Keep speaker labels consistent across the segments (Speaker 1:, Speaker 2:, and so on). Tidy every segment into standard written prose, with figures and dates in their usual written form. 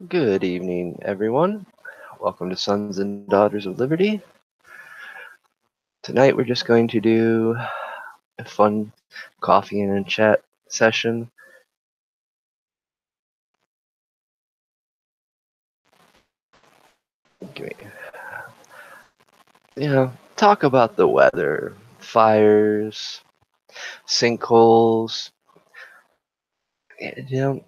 Speaker 1: Good evening, everyone. Welcome to Sons and Daughters of Liberty. Tonight we're just going to do a fun coffee and chat session. Talk about the weather, fires, sinkholes. You know,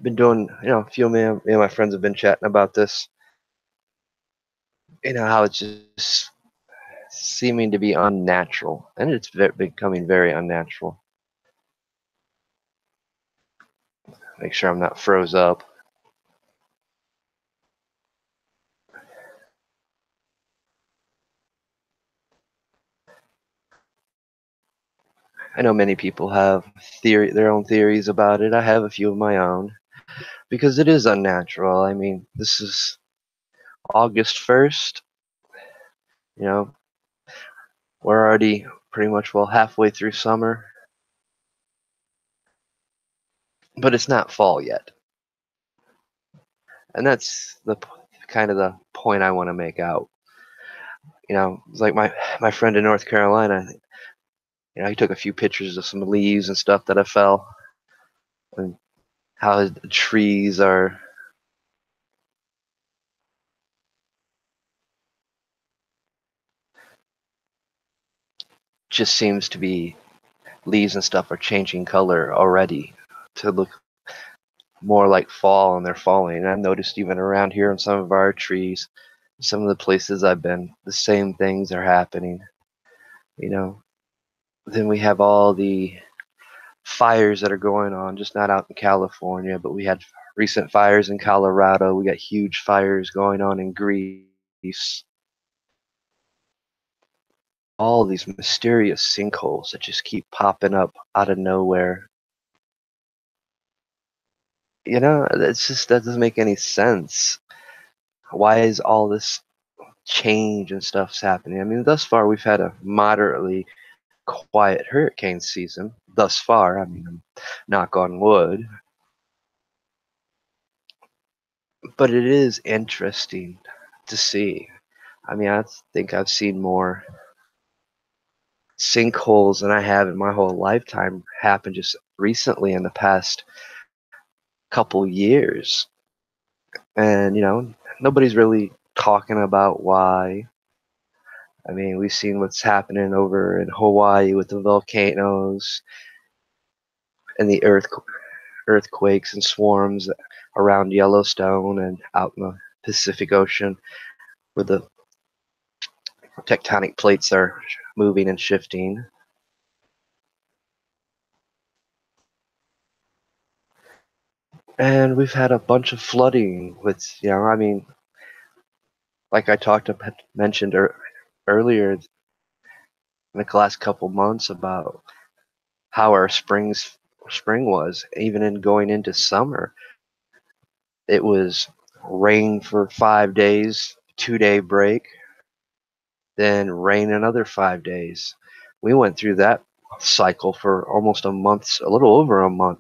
Speaker 1: been doing. A few of me and my friends have been chatting about this. How it's just seeming to be unnatural, and it's becoming very unnatural. Make sure I'm not froze up. I know many people have their own theories about it. I have a few of my own because it is unnatural. I mean, this is August 1st. You know, we're already pretty much halfway through summer, but it's not fall yet. And that's the kind of the point I want to make out. It's like my friend in North Carolina. He took a few pictures of some leaves and stuff that have fell, and how the trees are just seems to be leaves and stuff are changing color already to look more like fall, and they're falling. And I've noticed even around here on some of our trees, some of the places I've been, the same things are happening. You know, then we have all the fires that are going on, just not out in California, but we had recent fires in Colorado. We got huge fires going on in Greece. All these mysterious sinkholes that just keep popping up out of nowhere. It's just that doesn't make any sense. Why is all this change and stuff's happening? I mean, thus far we've had a moderately quiet hurricane season. Thus far, I mean, knock on wood. But it is interesting to see. I mean, I think I've seen more sinkholes than I have in my whole lifetime happen just recently in the past couple years. And, nobody's really talking about why. I mean, we've seen what's happening over in Hawaii with the volcanoes and the earthquakes and swarms around Yellowstone and out in the Pacific Ocean where the tectonic plates are moving and shifting. And we've had a bunch of flooding with, I mean, like I mentioned earlier in the last couple months about how our spring was, even in going into summer. It was rain for 5 days, 2-day break, then rain another 5 days. We went through that cycle for almost a month, a little over a month.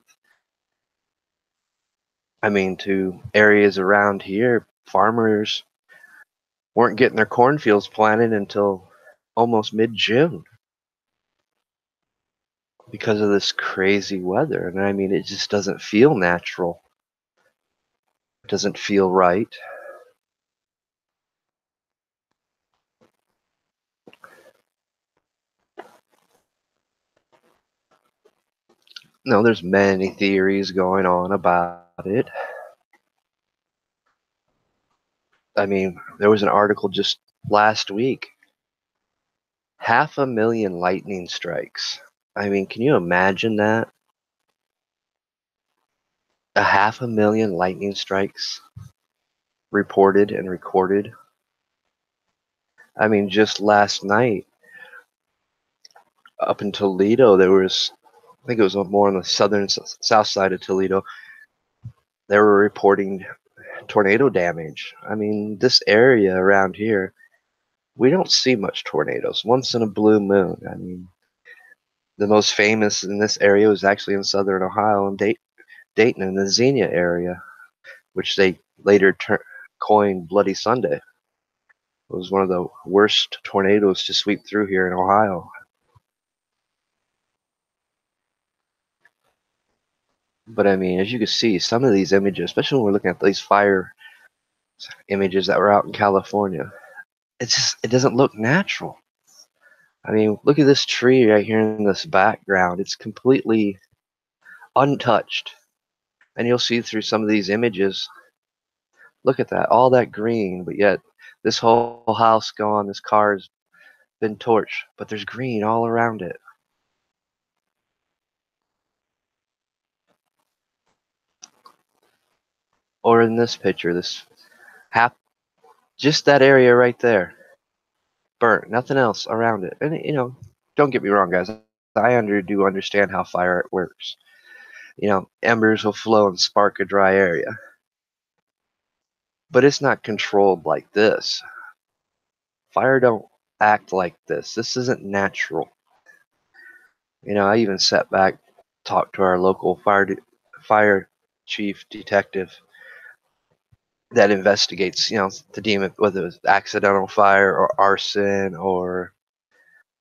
Speaker 1: I mean, to areas around here, farmers weren't getting their cornfields planted until almost mid-June because of this crazy weather. And I mean, it just doesn't feel natural. It doesn't feel right. No, there's many theories going on about it. I mean, there was an article just last week. 500,000 lightning strikes. I mean, can you imagine that? 500,000 lightning strikes reported and recorded. I mean, just last night up in Toledo, there was, I think it was more on the south side of Toledo, they were reporting tornado damage. I mean, this area around here, we don't see much tornadoes. Once in a blue moon. I mean, the most famous in this area was actually in southern Ohio and Dayton in the Xenia area. which they later coined Bloody Sunday. It was one of the worst tornadoes to sweep through here in Ohio. But I mean, as you can see, some of these images, especially when we're looking at these fire images that were out in California, it doesn't look natural. I mean, look at this tree right here in this background. It's completely untouched. And you'll see through some of these images, look at that, all that green, but yet this whole house gone, this car's been torched, but there's green all around it. Or in this picture, this half, just that area right there, burnt, nothing else around it. And don't get me wrong, guys, I do understand how fire works. Embers will flow and spark a dry area, but it's not controlled like this. Fire don't act like this. This isn't natural. I even sat back, talked to our local fire chief detective that investigates, to deem it whether it was accidental fire or arson or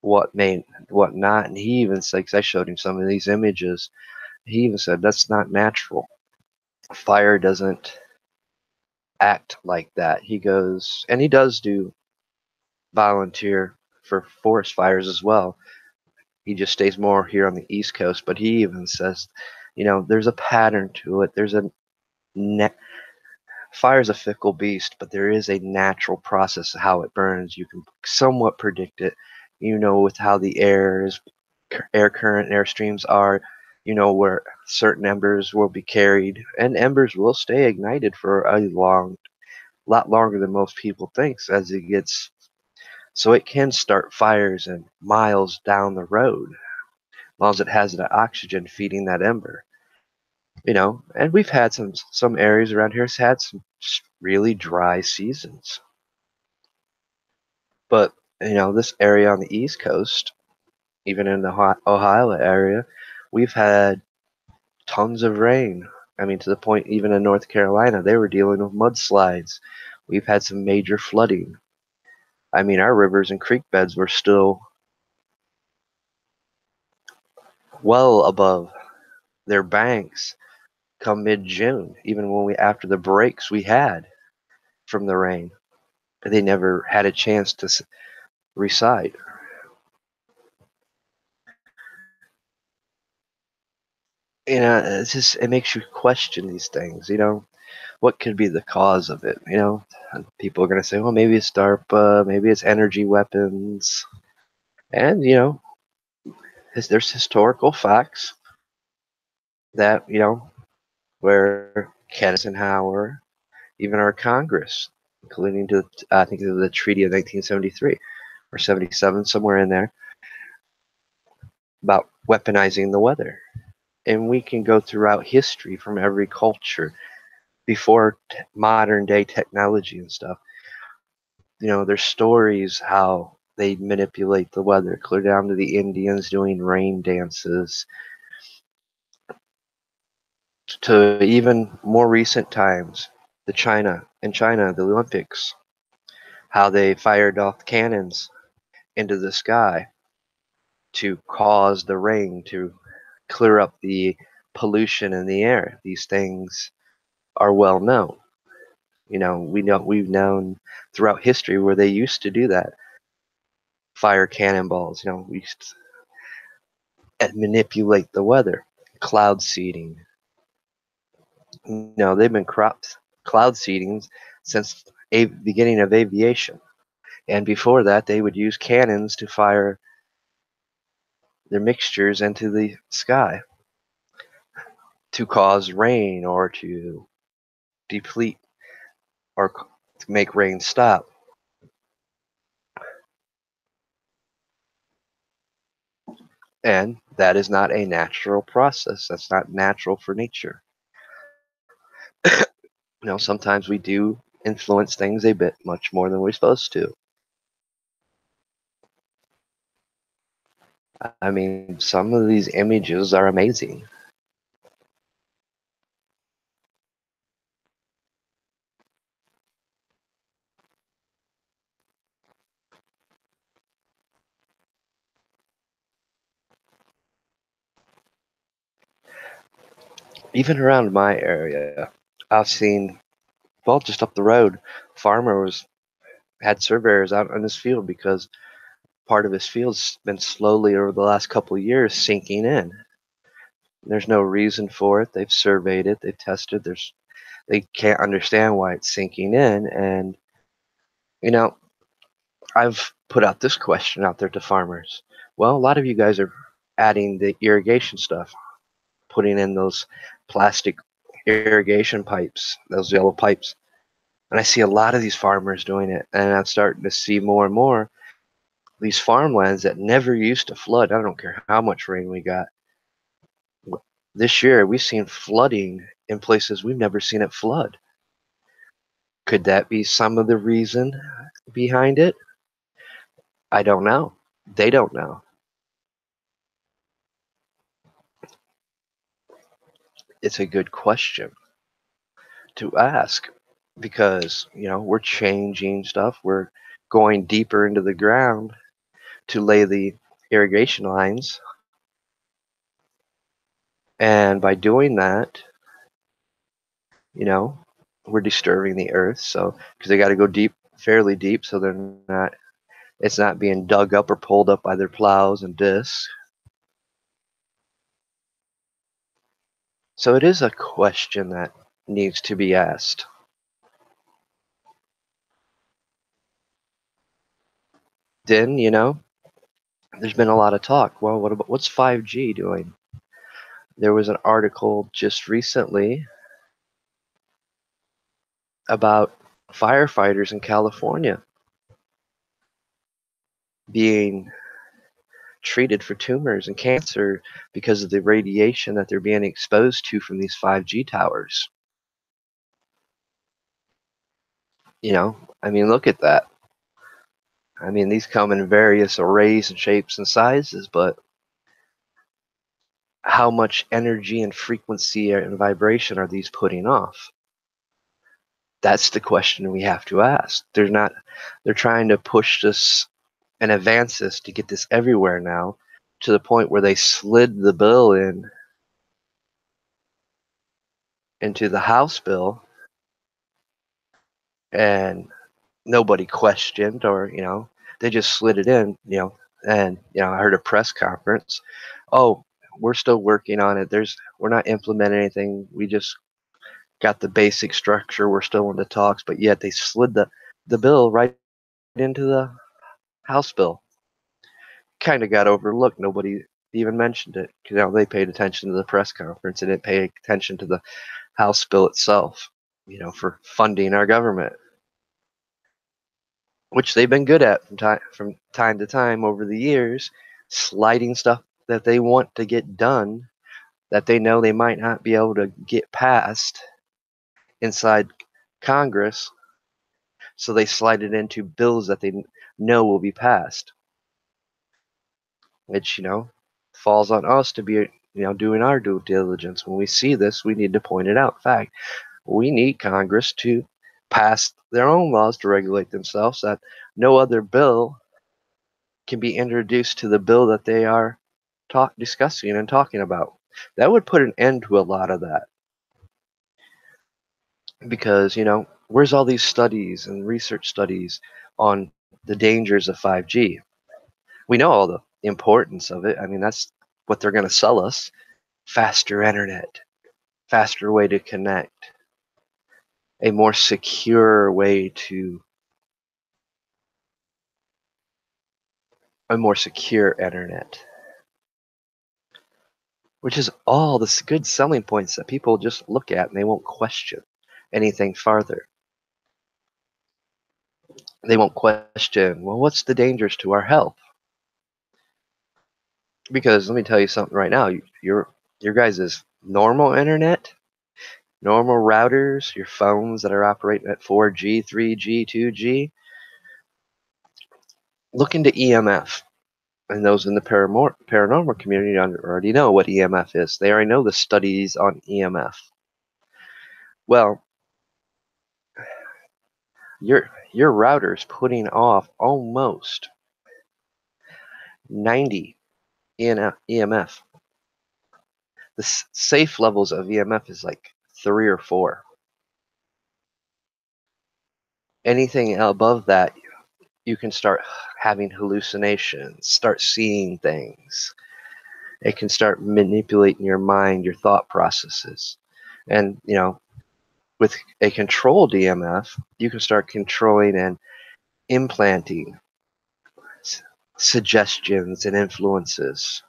Speaker 1: what not. And he even said, 'cause I showed him some of these images, he even said that's not natural. Fire doesn't act like that. He goes, and he does do volunteer for forest fires as well. He just stays more here on the East Coast, but he even says, there's a pattern to it. There's a fire's a fickle beast, but there is a natural process of how it burns. You can somewhat predict it. With how the air current, air streams are. Where certain embers will be carried, and embers will stay ignited for a lot longer than most people think as it gets. So it can start fires and miles down the road, as long as it has the oxygen feeding that ember. And we've had some areas around here has had some really dry seasons. But this area on the East Coast, even in the Ohio area, we've had tons of rain. I mean, to the point even in North Carolina, they were dealing with mudslides. We've had some major flooding. I mean, our rivers and creek beds were still well above their banks come mid-June, even when after the breaks we had from the rain. They never had a chance to recede. It makes you question these things. What could be the cause of it? And people are going to say, well, maybe it's DARPA, maybe it's energy weapons, and there's historical facts that where Eisenhower, even our Congress, including to I think the Treaty of 1973 or 77, somewhere in there, about weaponizing the weather. And we can go throughout history from every culture before modern day technology and stuff. There's stories how they manipulate the weather, clear down to the Indians doing rain dances, to even more recent times, in China, the Olympics, how they fired off cannons into the sky to cause the rain to clear up the pollution in the air. These things are well known. We've known throughout history where they used to do that. Fire cannonballs, we used to manipulate the weather. Cloud seeding. They've been cloud seedings since a beginning of aviation. And before that, they would use cannons to fire their mixtures into the sky to cause rain or to deplete or to make rain stop. And that is not a natural process. That's not natural for nature. Sometimes we do influence things a bit much more than we're supposed to. I mean, some of these images are amazing. Even around my area, I've seen, well, just up the road, farmers had surveyors out in his field because part of his field's been slowly over the last couple of years sinking in. There's no reason for it. They've surveyed it, they've tested. They can't understand why it's sinking in. And you know, I've put out this question out there to farmers. Well, a lot of you guys are adding the irrigation stuff, putting in those plastic irrigation pipes, those yellow pipes. And I see a lot of these farmers doing it, and I'm starting to see more and more these farmlands that never used to flood. I don't care how much rain we got. This year, we've seen flooding in places we've never seen it flood. Could that be some of the reason behind it? I don't know. They don't know. It's a good question to ask because, we're changing stuff. We're going deeper into the ground to lay the irrigation lines. And by doing that, you know, we're disturbing the earth. So, because they got to go deep, fairly deep, so it's not being dug up or pulled up by their plows and discs. So it is a question that needs to be asked. Then, there's been a lot of talk. Well, what's 5G doing? There was an article just recently about firefighters in California being treated for tumors and cancer because of the radiation that they're being exposed to from these 5G towers. I mean, look at that. I mean, these come in various arrays and shapes and sizes, but how much energy and frequency and vibration are these putting off? That's the question we have to ask. They're trying to push this and advance this to get this everywhere now, to the point where they slid the bill into the House bill, and nobody questioned, or they just slid it in. And I heard a press conference. Oh, we're still working on it. We're not implementing anything. We just got the basic structure. We're still in the talks, but yet they slid the bill right into the House bill. Kind of got overlooked. Nobody even mentioned it. They paid attention to the press conference and didn't pay attention to the House bill itself, for funding our government, which they've been good at from time to time over the years, sliding stuff that they want to get done that they know they might not be able to get passed inside Congress, so they slide it into bills that they know will be passed, which falls on us to be doing our due diligence. When we see this, we need to point it out. In fact, we need Congress to pass their own laws to regulate themselves, that no other bill can be introduced to the bill that they are discussing and talking about. That would put an end to a lot of that. Because, where's all these studies and research studies on the dangers of 5G? We know all the importance of it. I mean, that's what they're going to sell us. Faster internet, faster way to connect, a more secure way a more secure internet, which is all the good selling points that people just look at and they won't question anything farther. They won't question, well, what's the dangers to our health? Because let me tell you something right now, your guys' normal internet, normal routers, your phones that are operating at 4G, 3G, 2G, look into EMF. And those in the paranormal community already know what EMF is. They already know the studies on EMF. Well, your router's putting off almost 90 EMF. The safe levels of EMF is like 3 or 4. Anything above that, you can start having hallucinations, start seeing things. It can start manipulating your mind, your thought processes. And, with a controlled EMF, you can start controlling and implanting suggestions and influences.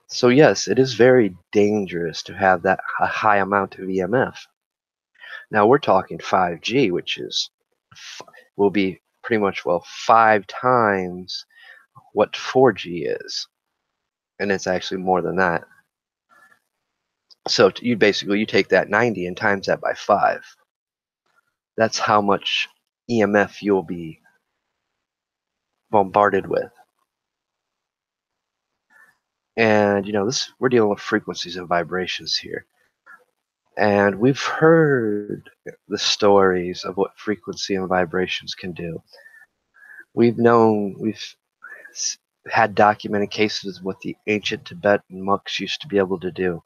Speaker 1: So yes, it is very dangerous to have that a high amount of EMF. Now we're talking 5G, which will be pretty much 5 times what 4G is, and it's actually more than that. So you take that 90 and times that by 5. That's how much EMF you'll be bombarded with. And this we're dealing with frequencies and vibrations here. And we've heard the stories of what frequency and vibrations can do. We've had documented cases of what the ancient Tibetan monks used to be able to do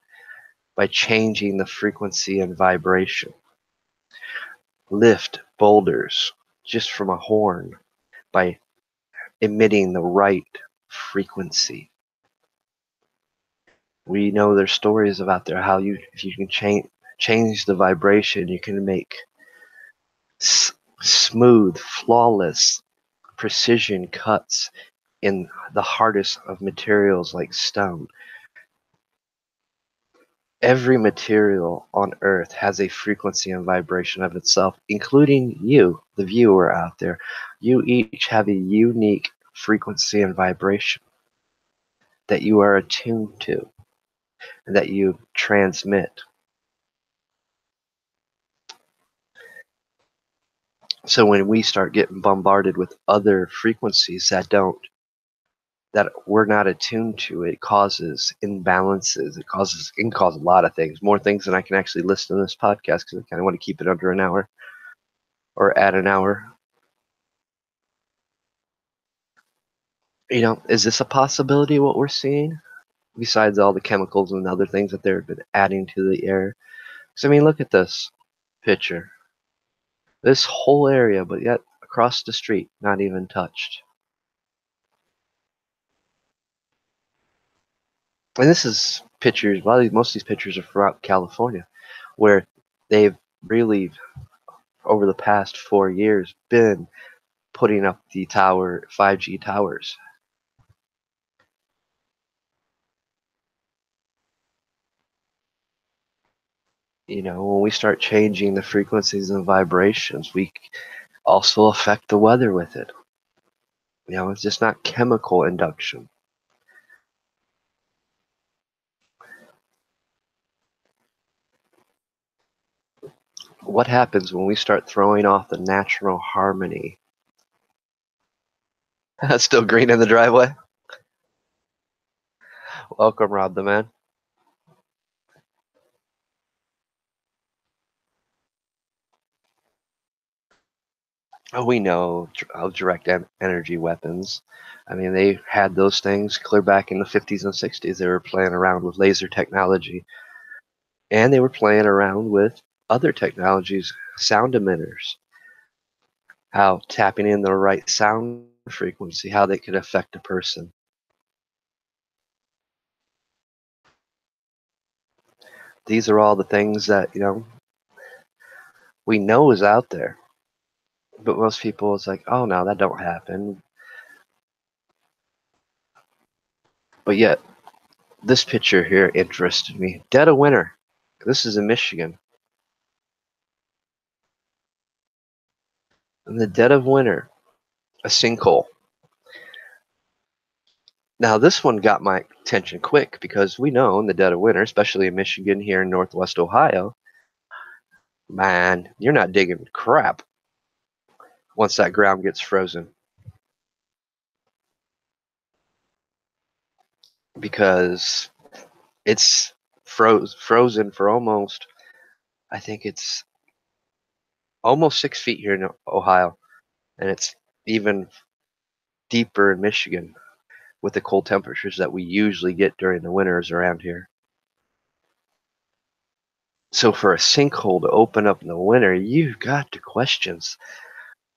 Speaker 1: by changing the frequency and vibration. Lift boulders just from a horn by emitting the right frequency. We know there's stories about there how if you can change the vibration, you can make smooth, flawless, precision cuts in the hardest of materials like stone. Every material on Earth has a frequency and vibration of itself, including you, the viewer out there. You each have a unique frequency and vibration that you are attuned to and that you transmit. So when we start getting bombarded with other frequencies that we're not attuned to, it causes imbalances. It can cause a lot of things, more things than I can actually list in this podcast because I kind of want to keep it under an hour or at an hour. Is this a possibility what we're seeing besides all the chemicals and other things that they've been adding to the air? Because look at this picture. This whole area, but yet across the street, not even touched. And this is pictures. Most of these pictures are from California, where they've really, over the past 4 years, been putting up the 5G towers. When we start changing the frequencies and vibrations, we also affect the weather with it. It's just not chemical induction. What happens when we start throwing off the natural harmony? Still green in the driveway? Welcome, Rob the man. We know of direct energy weapons. They had those things clear back in the 50s and 60s. They were playing around with laser technology. And they were playing around with other technologies, sound emitters. How tapping in the right sound frequency, how they could affect a person. These are all the things that, we know is out there. But most people, it's like, oh, no, that don't happen. But yet, this picture here interested me. Dead of winter. This is in Michigan. In the dead of winter, a sinkhole. Now, this one got my attention quick because we know in the dead of winter, especially in Michigan here in Northwest Ohio, man, you're not digging crap once that ground gets frozen. Because it's frozen for almost, I think it's almost 6 feet here in Ohio, and it's even deeper in Michigan with the cold temperatures that we usually get during the winters around here. So for a sinkhole to open up in the winter, you've got to question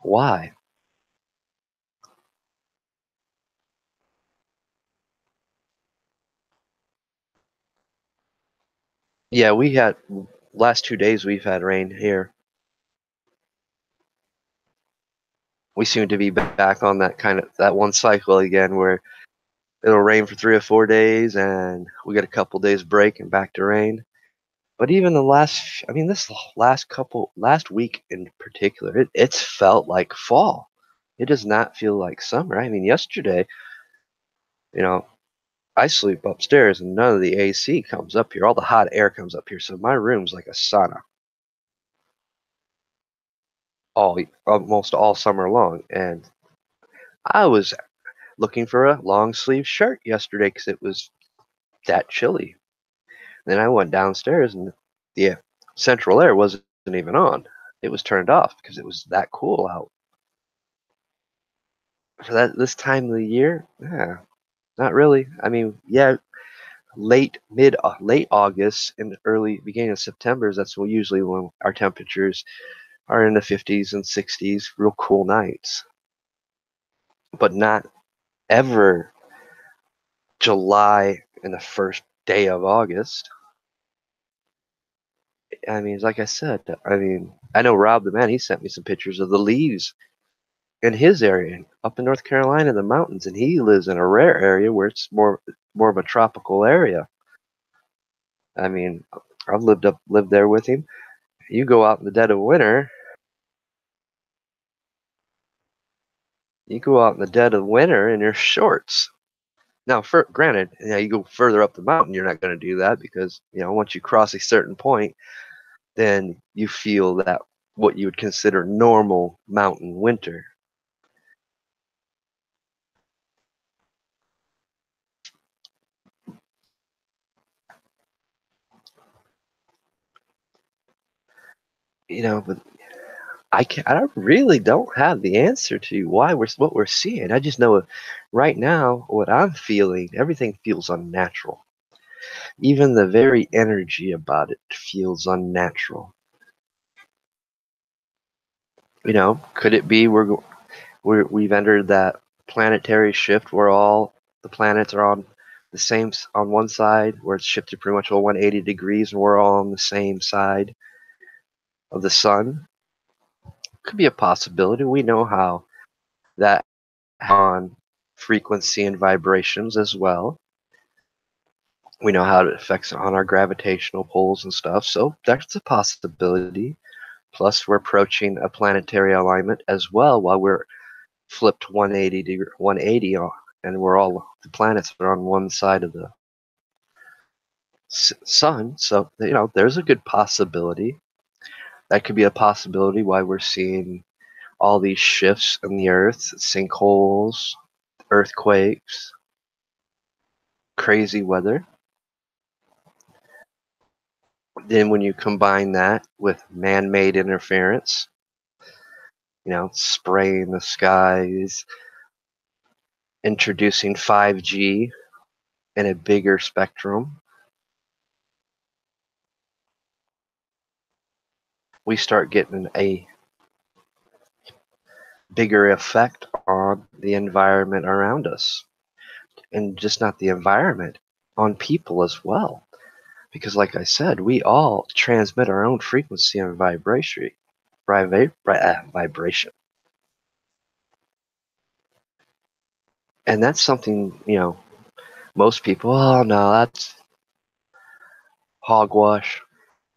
Speaker 1: why. Yeah, we had last 2 days we've had rain here. We seem to be back on that kind of that one cycle again where it'll rain for 3 or 4 days and we get a couple days break and back to rain. But even the last, I mean, this last week in particular, it's felt like fall. It does not feel like summer. I mean, yesterday, you know, I sleep upstairs and none of the AC comes up here. All the hot air comes up here. So my room's like a sauna almost all summer long. And I was looking for a long sleeve shirt yesterday because it was that chilly. Then I went downstairs and the central air wasn't even on. It was turned off because it was that cool out. For that this time of the year, yeah, not really. I mean, yeah, late August and early beginning of September is that's usually when our temperatures are in the 50s and 60s, real cool nights. But not ever July and the first day of August. I mean, like I said, I mean, I know Rob the man, he sent me some pictures of the leaves in his area up in North Carolina, the mountains, and he lives in a rare area where it's more of a tropical area. I mean, I've lived there with him. You go out in the dead of winter, you go out in the dead of winter in your shorts. Now, granted, you go further up the mountain, you're not going to do that because once you cross a certain point, then you feel that what you would consider normal mountain winter. But I really don't have the answer to why what we're seeing. I just know right now what I'm feeling, everything feels unnatural. Even the very energy about it feels unnatural. Could it be we've entered that planetary shift where all the planets are on the same on one side, where it's shifted pretty much 180 degrees, and we're all on the same side of the sun? Could be a possibility. We know how that on frequency and vibrations as well. We know how it affects on our gravitational pulls and stuff, so that's a possibility. Plus, we're approaching a planetary alignment as well while we're flipped 180 and we're all the planets are on one side of the sun. So there's a good possibility. That could be a possibility why we're seeing all these shifts in the earth, sinkholes, earthquakes, crazy weather. Then when you combine that with man-made interference, spraying the skies, introducing 5G in a bigger spectrum, we start getting a bigger effect on the environment around us. And just not the environment, on people as well. Because like I said, we all transmit our own frequency and vibration. And that's something, most people, oh no, that's hogwash.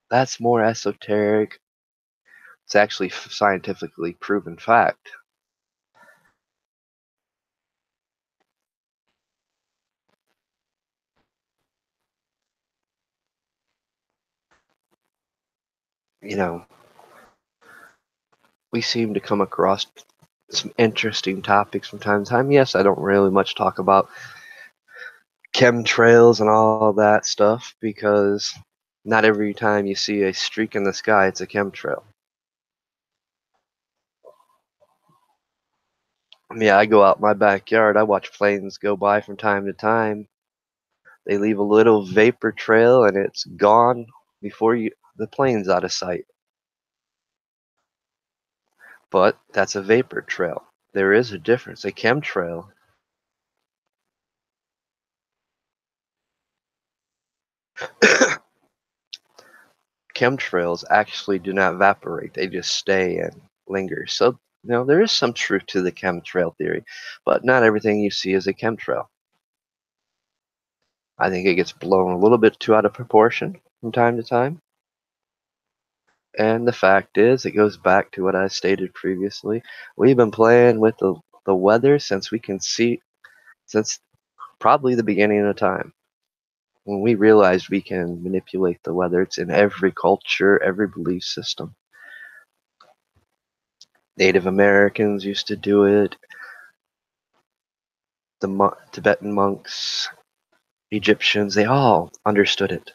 Speaker 1: That's more esoteric. It's actually scientifically proven fact. You know, we seem to come across some interesting topics from time to time. Yes, I don't really much talk about chemtrails and all that stuff because not every time you see a streak in the sky, it's a chemtrail. Yeah, I go out my backyard. I watch planes go by from time to time. They leave a little vapor trail and it's gone before you. the plane's out of sight. But that's a vapor trail. There is a difference. A chemtrail, chemtrails actually do not evaporate. They just stay and linger. So, there is some truth to the chemtrail theory, but not everything you see is a chemtrail. I think it gets blown a little bit too out of proportion from time to time. And the fact is, it goes back to what I stated previously. We've been playing with the weather since we can see, since probably the beginning of time. When we realized we can manipulate the weather, it's in every culture, every belief system. Native Americans used to do it, the Tibetan monks, Egyptians, they all understood it.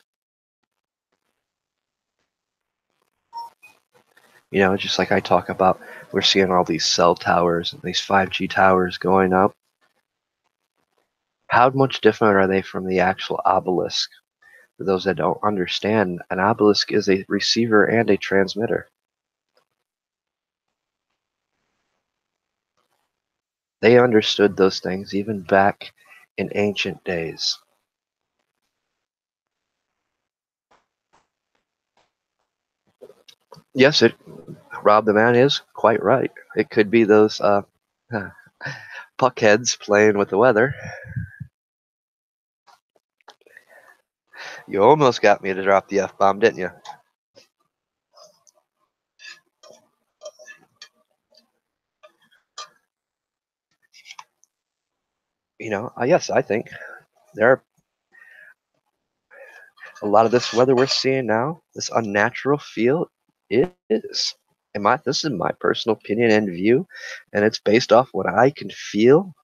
Speaker 1: Just like I talk about, we're seeing all these cell towers and these 5G towers going up. How much different are they from the actual obelisk? For those that don't understand, an obelisk is a receiver and a transmitter. They understood those things even back in ancient days. Yes, Rob the Man is quite right. It could be those puckheads playing with the weather. You almost got me to drop the F-bomb, didn't you? Yes, I think there are a lot of this weather we're seeing now, this unnatural feel, it is. This is my personal opinion and view, and it's based off what I can feel,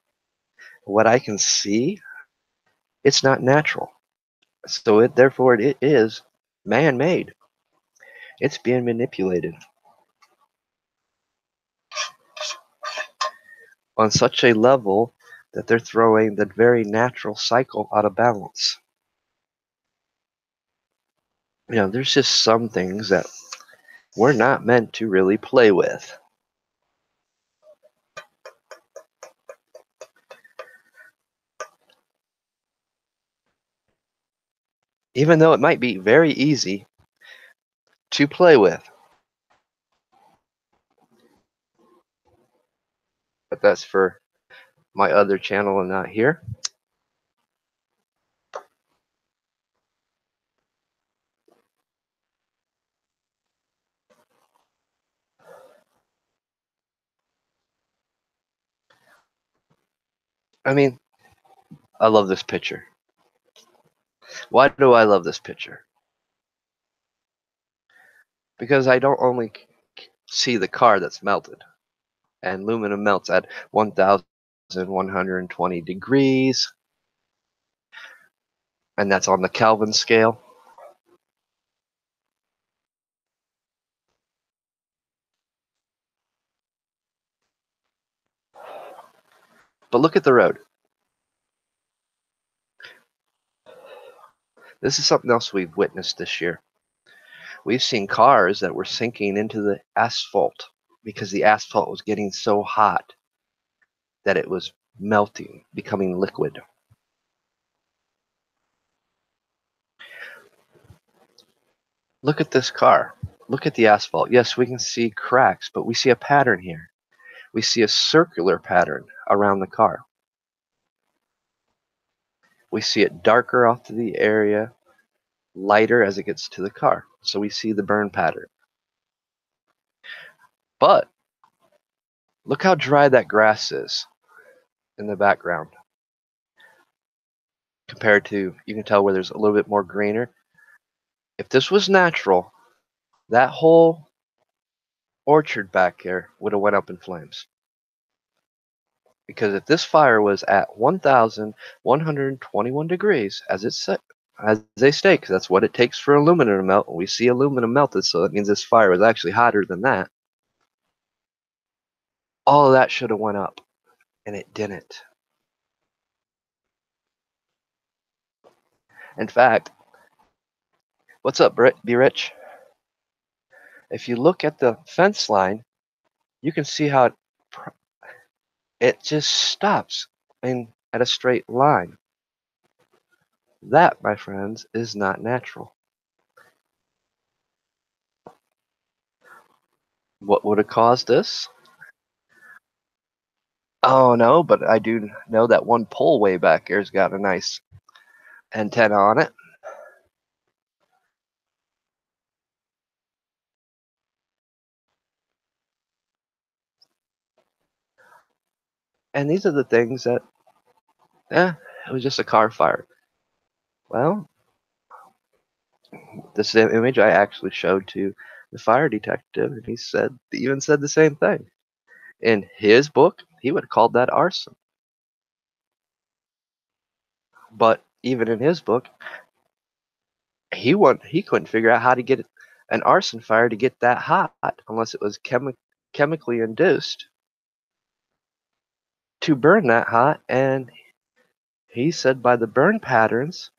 Speaker 1: what I can see. It's not natural. So therefore it is man-made. It's being manipulated on such a level that they're throwing the very natural cycle out of balance. There's just some things that we're not meant to really play with. Even though it might be very easy to play with. But that's for my other channel and not here. I mean, I love this picture. Why do I love this picture? Because I don't only see the car that's melted, and aluminum melts at 1,120 degrees, and that's on the Kelvin scale. But look at the road. This is something else we've witnessed this year. We've seen cars that were sinking into the asphalt because the asphalt was getting so hot that it was melting, becoming liquid. Look at this car. Look at the asphalt. Yes, we can see cracks, but we see a pattern here. We see a circular pattern around the car. We see it darker off to the area, lighter as it gets to the car. So we see the burn pattern. But look how dry that grass is in the background compared to, you can tell where there's a little bit more greener. If this was natural, that whole orchard back there would have went up in flames. Because if this fire was at 1,121 degrees, as they state, because that's what it takes for aluminum to melt, and we see aluminum melted, so that means this fire was actually hotter than that. All of that should have went up, and it didn't. In fact, what's up, Britt? Be Rich? If you look at the fence line, you can see how it just stops in at a straight line. That, my friends, is not natural. What would have caused this? Oh no, but I do know that one pole way back here's got a nice antenna on it. And these are the things that, it was just a car fire. Well, this image I actually showed to the fire detective, and he even said the same thing. In his book, he would have called that arson. But even in his book, he couldn't figure out how to get an arson fire to get that hot unless it was chemically induced to burn that hot. And he said by the burn patterns,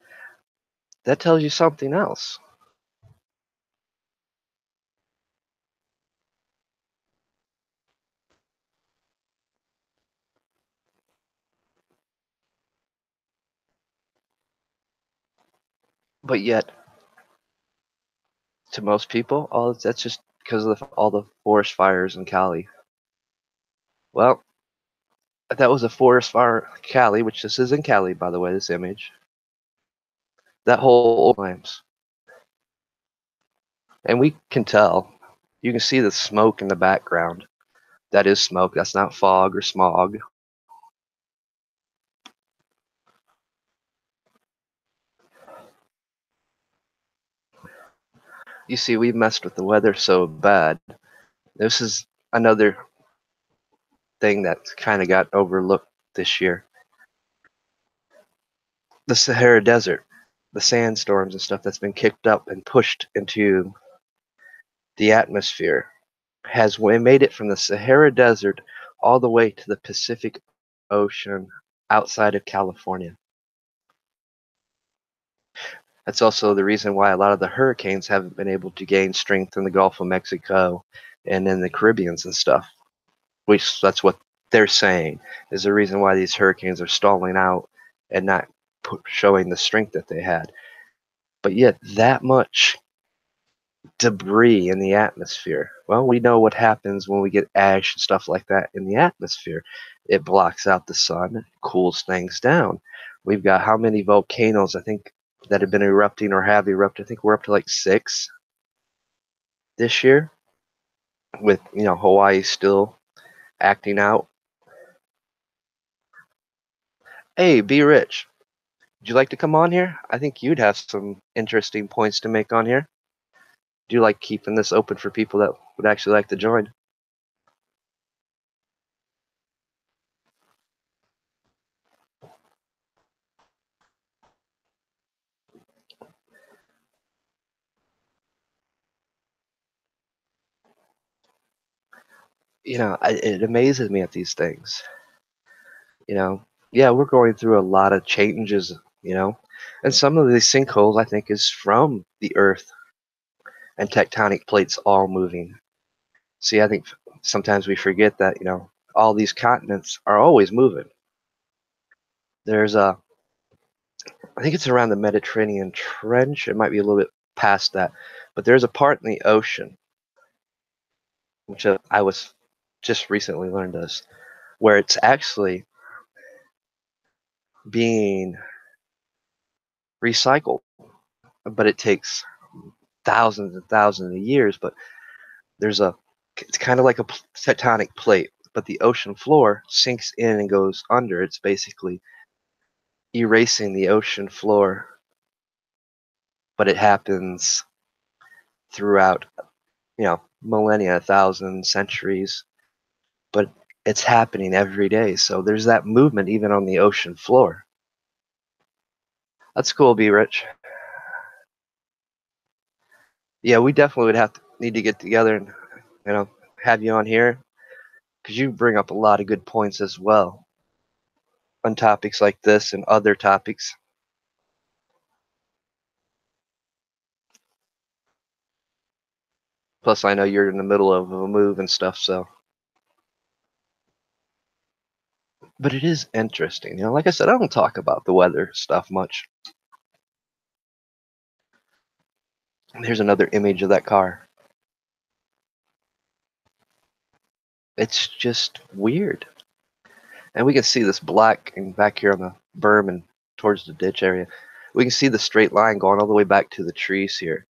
Speaker 1: that tells you something else. But yet, to most people, that's just because of all the forest fires in Cali. Well, that was a forest fire, Cali, which this is in Cali, by the way, this image. That whole flames. And we can tell. You can see the smoke in the background. That is smoke. That's not fog or smog. You see, we messed with the weather so bad. This is another thing that kind of got overlooked this year. The Sahara Desert, the sandstorms and stuff that's been kicked up and pushed into the atmosphere has made it from the Sahara Desert all the way to the Pacific Ocean outside of California. That's also the reason why a lot of the hurricanes haven't been able to gain strength in the Gulf of Mexico and in the Caribbeans and stuff. Which that's what they're saying is the reason why these hurricanes are stalling out and not showing the strength that they had. But yet, that much debris in the atmosphere. Well, we know what happens when we get ash and stuff like that in the atmosphere. It blocks out the sun, cools things down. We've got how many volcanoes, I think, that have been erupting or have erupted? I think we're up to like 6 this year, with, Hawaii still acting out. Hey, Be Rich, would you like to come on here? I think you'd have some interesting points to make on here. Do you like keeping this open for people that would actually like to join? It amazes me at these things. You know, yeah, we're going through a lot of changes, and some of these sinkholes I think is from the Earth and tectonic plates all moving. See, I think sometimes we forget that, all these continents are always moving. There's I think it's around the Mediterranean Trench. It might be a little bit past that, but there's a part in the ocean, which I was just recently learned this, where it's actually being recycled, but it takes thousands and thousands of years. But there's it's kind of like a tectonic plate, but the ocean floor sinks in and goes under. It's basically erasing the ocean floor, but it happens throughout, millennia, thousands, centuries, but it's happening every day. So there's that movement even on the ocean floor. That's cool, Be Rich. Yeah, we definitely would need to get together and, have you on here because you bring up a lot of good points as well on topics like this and other topics. Plus, I know you're in the middle of a move and stuff, so. But it is interesting. Like I said, I don't talk about the weather stuff much. Here's another image of that car. It's just weird. And we can see this black and back here on the berm and towards the ditch area. We can see the straight line going all the way back to the trees here.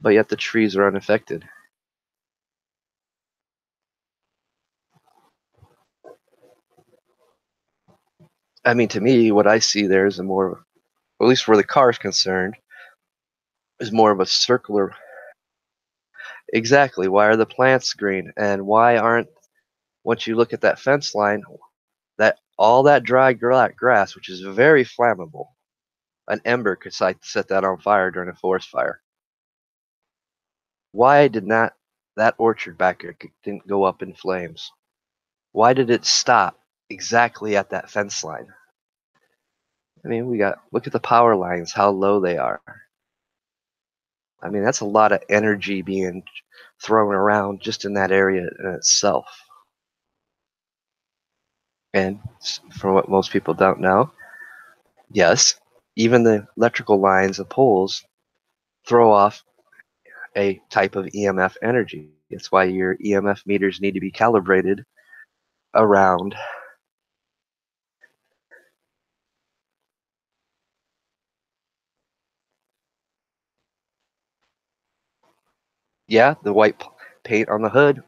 Speaker 1: But yet the trees are unaffected. I mean, to me, what I see there is a more, at least where the car is concerned, is more of a circular. Exactly. Why are the plants green? And why aren't, once you look at that fence line, that all that dry grass, which is very flammable, an ember could set that on fire during a forest fire. Why did not that orchard back there didn't go up in flames? Why did it stop exactly at that fence line? I mean, look at the power lines, how low they are. I mean, that's a lot of energy being thrown around just in that area in itself. And from what most people don't know, yes, even the electrical lines and poles throw off a type of EMF energy. It's why your EMF meters need to be calibrated around. Yeah, the white paint on the hood.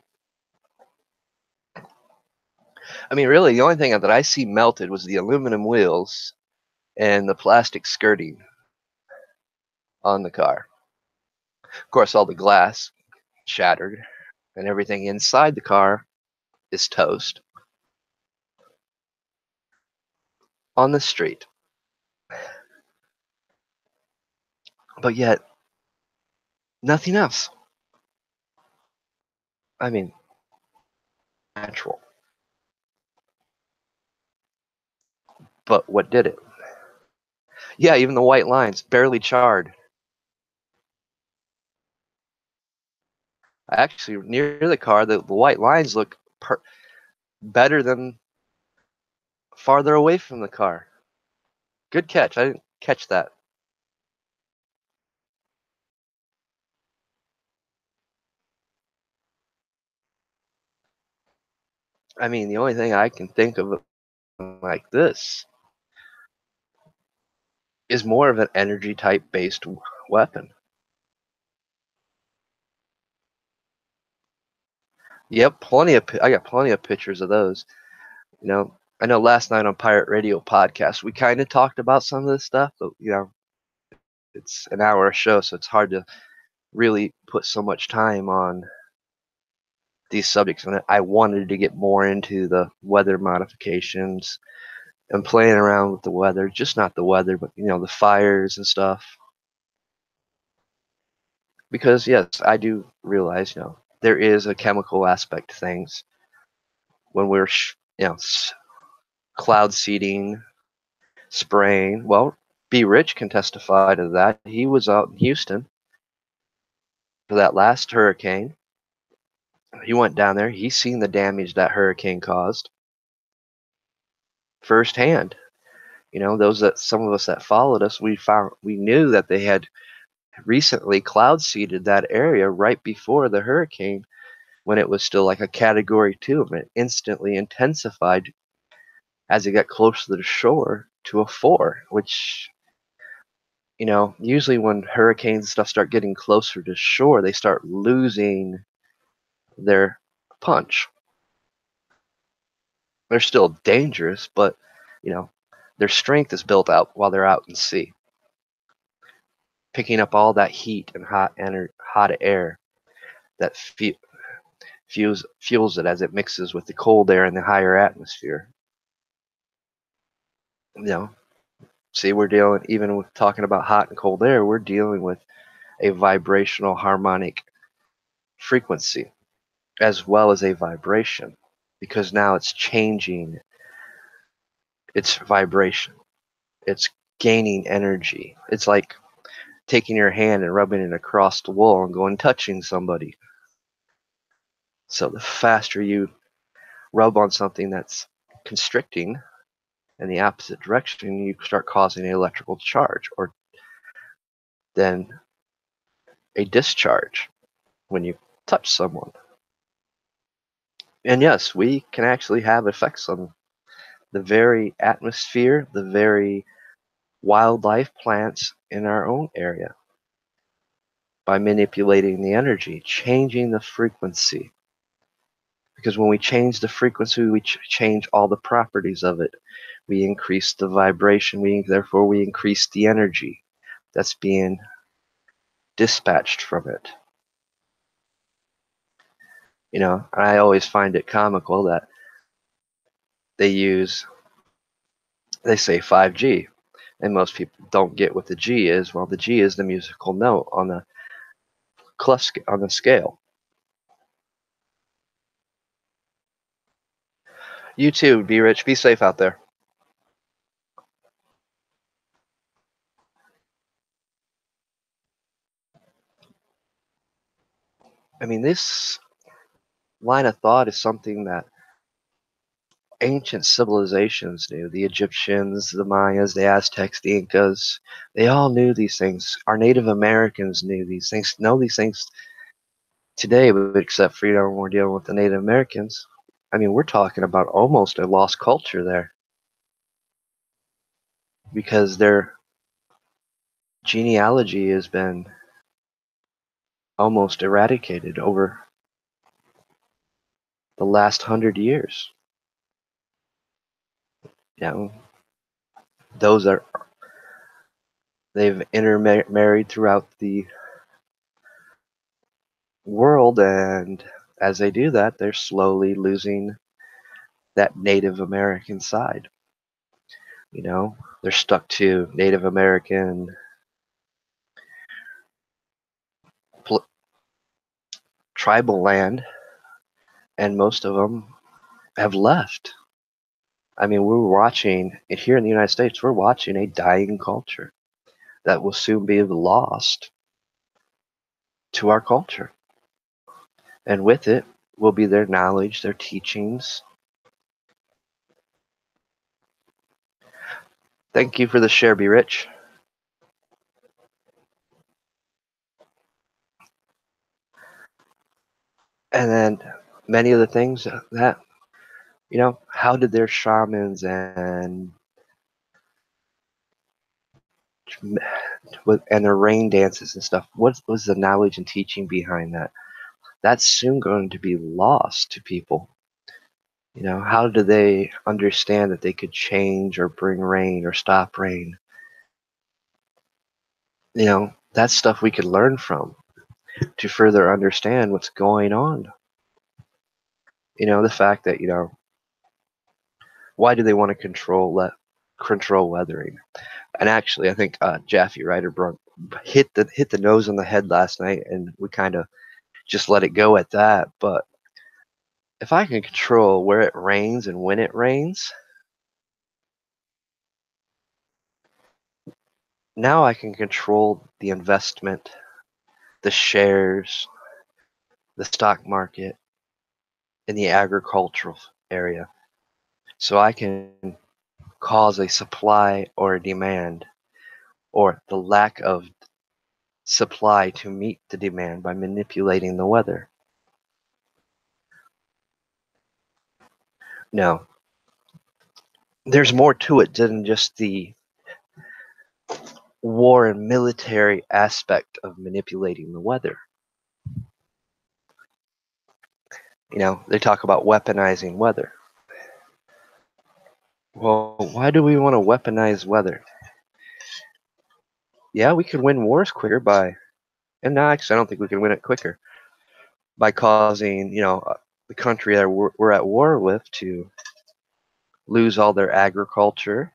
Speaker 1: I mean, really, the only thing that I see melted was the aluminum wheels and the plastic skirting on the car. Of course, all the glass shattered and everything inside the car is toast on the street. But yet, nothing else. I mean, natural. But what did it? Yeah, even the white lines, barely charred. Actually, near the car, the white lines look better than farther away from the car. Good catch. I didn't catch that. I mean, the only thing I can think of like this is more of an energy type based weapon. Yep, I got plenty of pictures of those. I know last night on Pirate Radio podcast we kind of talked about some of this stuff, but it's an hour show, so it's hard to really put so much time on these subjects. And I wanted to get more into the weather modifications and playing around with the weather, just not the weather, but the fires and stuff. Because yes, I do realize there is a chemical aspect to things when we're cloud seeding, spraying. Well, B. Rich can testify to that. He was out in Houston for that last hurricane. He went down there. He's seen the damage that hurricane caused firsthand. Those that some of us that followed us, we knew that they had recently cloud seeded that area right before the hurricane when it was still like a category 2, and it instantly intensified as it got closer to the shore to a 4, which usually when hurricanes and stuff start getting closer to shore, they start losing their punch. They're still dangerous, but you know their strength is built out while they're out in sea, picking up all that heat and hot air that fuels it as it mixes with the cold air in the higher atmosphere. You know, See, we're dealing, even with talking about hot and cold air, we're dealing with a vibrational harmonic frequency as well as a vibration, because now it's changing its vibration. It's gaining energy. It's like taking your hand and rubbing it across the wall and going touching somebody. So the faster you rub on something that's constricting in the opposite direction, you start causing an electrical charge or then a discharge when you touch someone. And yes, we can actually have effects on the very atmosphere, the very wildlife, plants in our own area by manipulating the energy, changing the frequency. Because when we change the frequency, we change all the properties of it. We increase the vibration, therefore we increase the energy that's being dispatched from it. I always find it comical that they say 5G, and most people don't get what the G is. Well, the G is the musical note on the on the scale. You too, be rich, be safe out there. I mean, this line of thought is something that ancient civilizations knew. The Egyptians, the Mayas, the Aztecs, the Incas, they all knew these things. Our Native Americans knew these things, know these things today, but except for, when we're dealing with the Native Americans. I mean, we're talking about almost a lost culture there because their genealogy has been almost eradicated over the last 100 years. You know, those are they've intermarried throughout the world, and as they do that, they're slowly losing that Native American side. They're stuck to Native American tribal land, and most of them have left. I mean, we're watching it here in the United States. We're watching a dying culture that will soon be lost to our culture, and with it will be their knowledge, their teachings. Thank you for the share, Be Rich. And then many of the things that, how did their shamans and their rain dances and stuff, what was the knowledge and teaching behind that? That's soon going to be lost to people. How do they understand that they could change or bring rain or stop rain? That's stuff we could learn from to further understand what's going on. The fact that, why do they want to control weathering? And actually, I think Jaffe Ryder hit the nose on the head last night, and we kind of just let it go at that. But if I can control where it rains and when it rains, now I can control the investment, the shares, the stock market in the agricultural area. So I can cause a supply or a demand, or the lack of supply to meet the demand by manipulating the weather. No, there's more to it than just the war and military aspect of manipulating the weather. They talk about weaponizing weather. Well, why do we want to weaponize weather? Yeah, we could win wars quicker and no, actually, I don't think we can win it quicker by causing, the country that we're at war with to lose all their agriculture,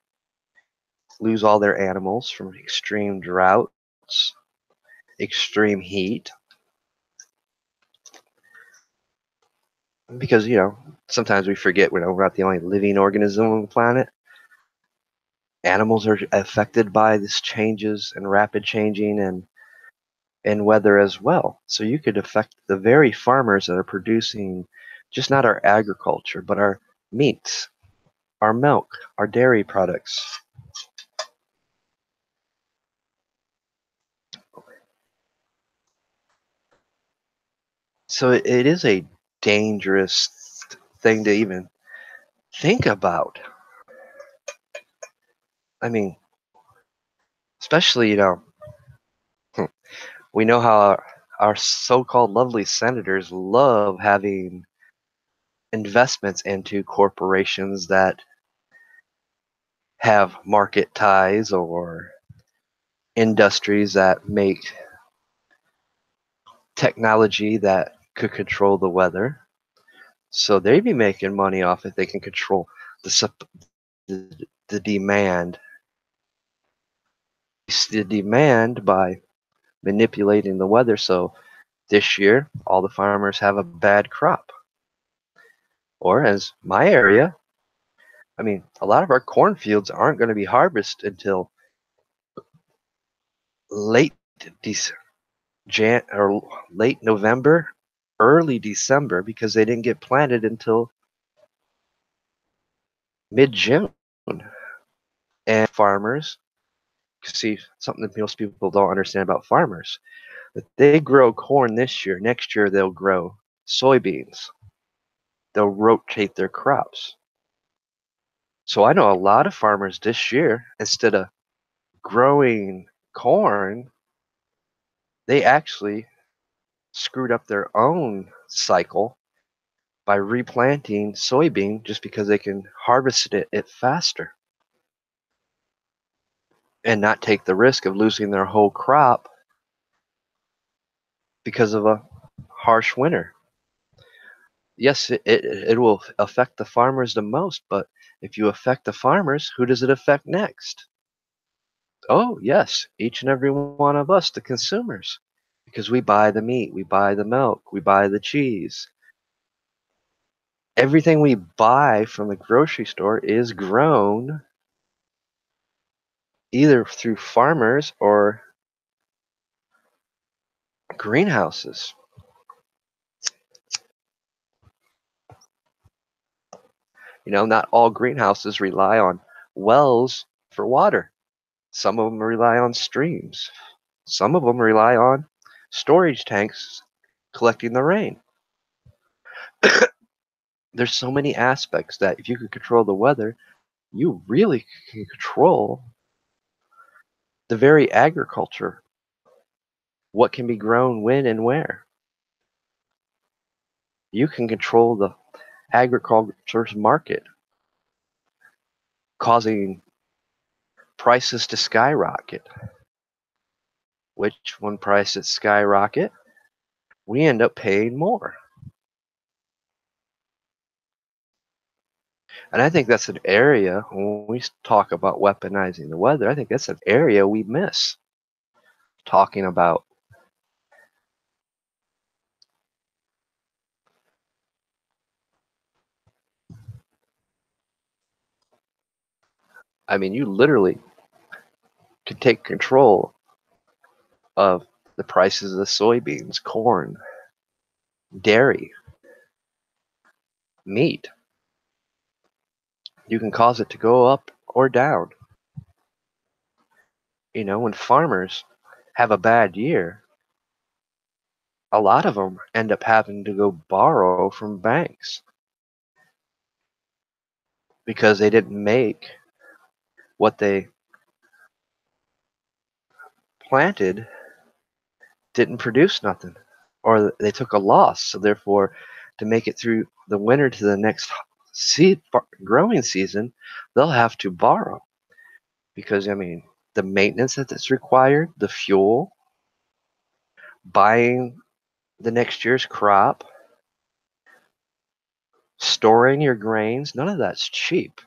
Speaker 1: lose all their animals from extreme droughts, extreme heat. Because, sometimes we forget we're not the only living organism on the planet. Animals are affected by this changes and rapid changing and weather as well. So you could affect the very farmers that are producing just not our agriculture, but our meats, our milk, our dairy products. So it is a dangerous thing to even think about. I mean, especially, we know how our so-called lovely senators love having investments into corporations that have market ties or industries that make technology that could control the weather. So they'd be making money off it. They can control the the demand, the demand by manipulating the weather. So this year, all the farmers have a bad crop. Or as my area, I mean, a lot of our cornfields aren't going to be harvested until late Dec- Jan or late November, early December because they didn't get planted until mid-June. And farmers, see something that most people don't understand about farmers, that they grow corn this year, next year they'll grow soybeans. They'll rotate their crops. So I know a lot of farmers this year, instead of growing corn, they actually screwed up their own cycle by replanting soybean just because they can harvest it faster and not take the risk of losing their whole crop because of a harsh winter. Yes, it will affect the farmers the most, but if you affect the farmers, who does it affect next? Oh, yes, each and every one of us, the consumers, because we buy the meat, we buy the milk, we buy the cheese. Everything we buy from the grocery store is grown either through farmers or greenhouses. Not all greenhouses rely on wells for water. Some of them rely on streams. Some of them rely on storage tanks collecting the rain. There's so many aspects that if you could control the weather, you really can control the very agriculture, what can be grown when and where. You can control the agriculture's market, causing prices to skyrocket, which when prices skyrocket, we end up paying more. And I think that's an area when we talk about weaponizing the weather, I think that's an area we miss talking about. I mean, you literally could take control of the prices of soybeans, corn, dairy, meat. You can cause it to go up or down. When farmers have a bad year, a lot of them end up having to go borrow from banks because they didn't make what they planted, didn't produce nothing, or they took a loss. So therefore, to make it through the winter to the next seed growing season, they'll have to borrow because I mean the maintenance that's required, the fuel, buying the next year's crop, storing your grains, none of that's cheap.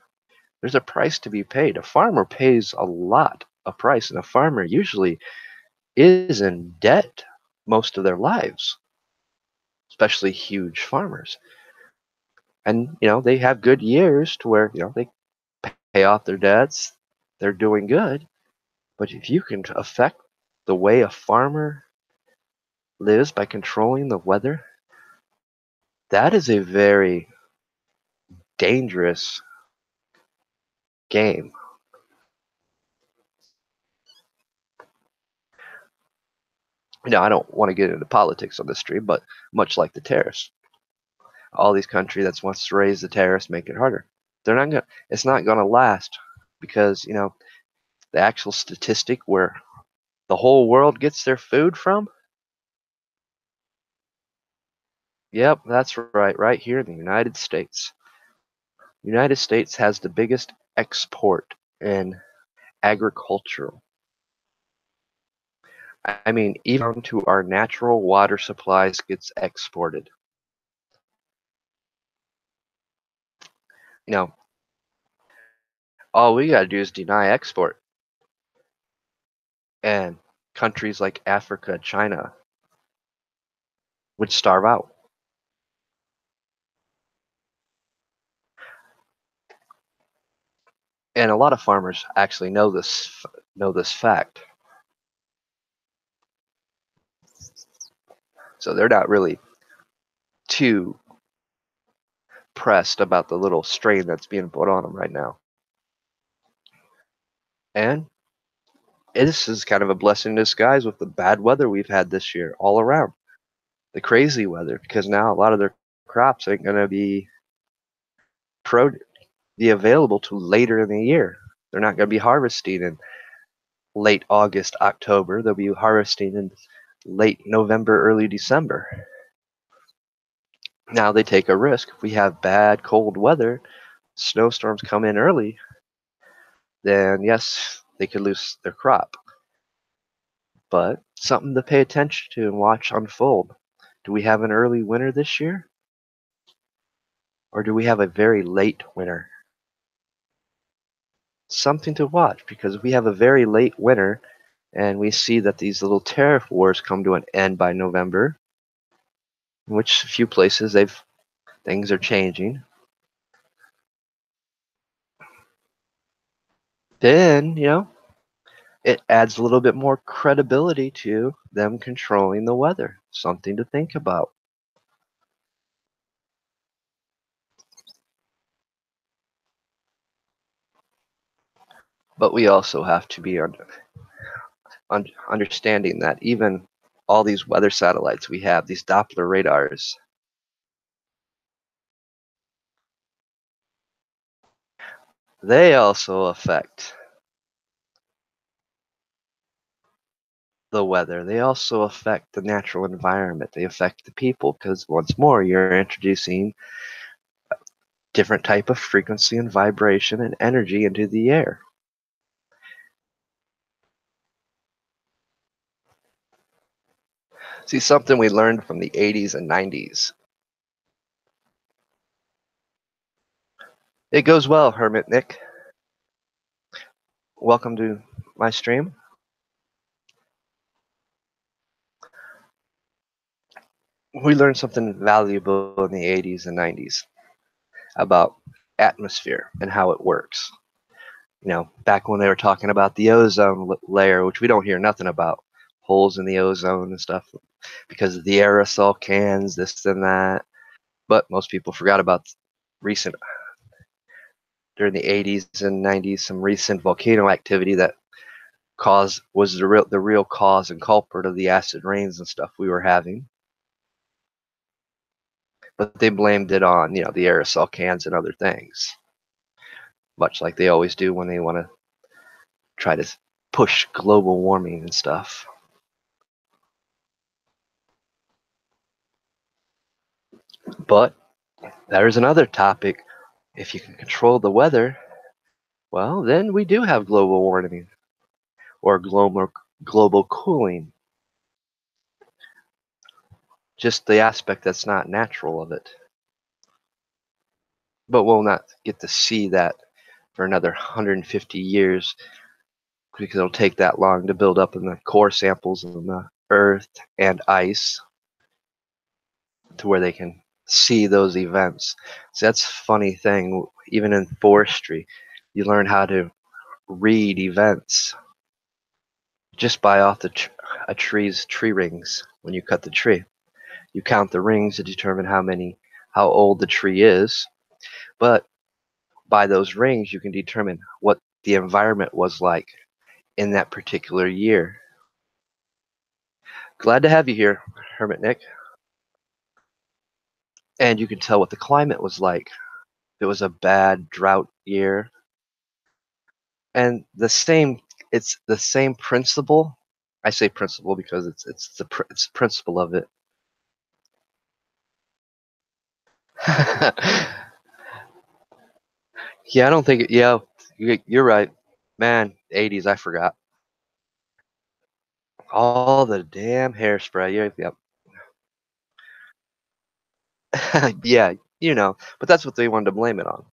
Speaker 1: There's a price to be paid. A farmer pays a lot of price, and a farmer usually is in debt most of their lives, especially huge farmers. And they have good years to where they pay off their debts, they're doing good. But if you can affect the way a farmer lives by controlling the weather, that is a very dangerous game. I don't want to get into politics on this stream, but much like the tariffs, all these countries that wants to raise the tariffs make it harder. They're not gonna. It's not gonna last because the actual statistic where the whole world gets their food from. Yep, that's right. Right here in the United States. United States has the biggest export in agricultural. I mean, even to our natural water supplies gets exported. You know, all we gotta do is deny export, and countries like Africa, China would starve out. And a lot of farmers actually know this fact, so they're not really too pressed about the little strain that's being put on them right now. And this is kind of a blessing in disguise with the bad weather we've had this year all around. The crazy weather, because now a lot of their crops ain't going to be available to later in the year. They're not going to be harvesting in late August, October. They'll be harvesting in late November, early December. Now they take a risk. If we have bad cold weather, snowstorms come in early, then yes, they could lose their crop. But something to pay attention to and watch unfold. Do we have an early winter this year? Or do we have a very late winter? Something to watch, because if we have a very late winter and we see that these little tariff wars come to an end by November, in which a few places things are changing, then it adds a little bit more credibility to them controlling the weather. Something to think about. But we also have to be understanding that even all these weather satellites we have, these Doppler radars, they also affect the weather. They also affect the natural environment. They affect the people, because once more, you're introducing different type of frequency and vibration and energy into the air. See, something we learned from the 80s and 90s. It goes well, Hermit Nick. Welcome to my stream. We learned something valuable in the 80s and 90s about atmosphere and how it works. Back when they were talking about the ozone layer, which we don't hear nothing about, holes in the ozone and stuff because of the aerosol cans, this and that. But most people forgot about recent, during the 80s and 90s, some recent volcano activity that was the real cause and culprit of the acid rains and stuff we were having. But they blamed it on, the aerosol cans and other things, much like they always do when they want to try to push global warming and stuff. But there's another topic. If you can control the weather, well, then we do have global warming or global cooling. Just the aspect that's not natural of it. But we'll not get to see that for another 150 years, because it'll take that long to build up in the core samples of the earth and ice to where they can see those events. So that's a funny thing. Even in forestry, you learn how to read events just by off a tree's tree rings. When you cut the tree, you count the rings to determine how old the tree is. But by those rings, you can determine what the environment was like in that particular year. Glad to have you here, Hermit Nick. And you can tell what the climate was like. If it was a bad drought year, and it's the same principle. I say principle because it's the principle of it. Yeah, I don't think. Yeah, you're right, man. 80s, I forgot all the damn hairspray. Yep. Yeah, but that's what they wanted to blame it on.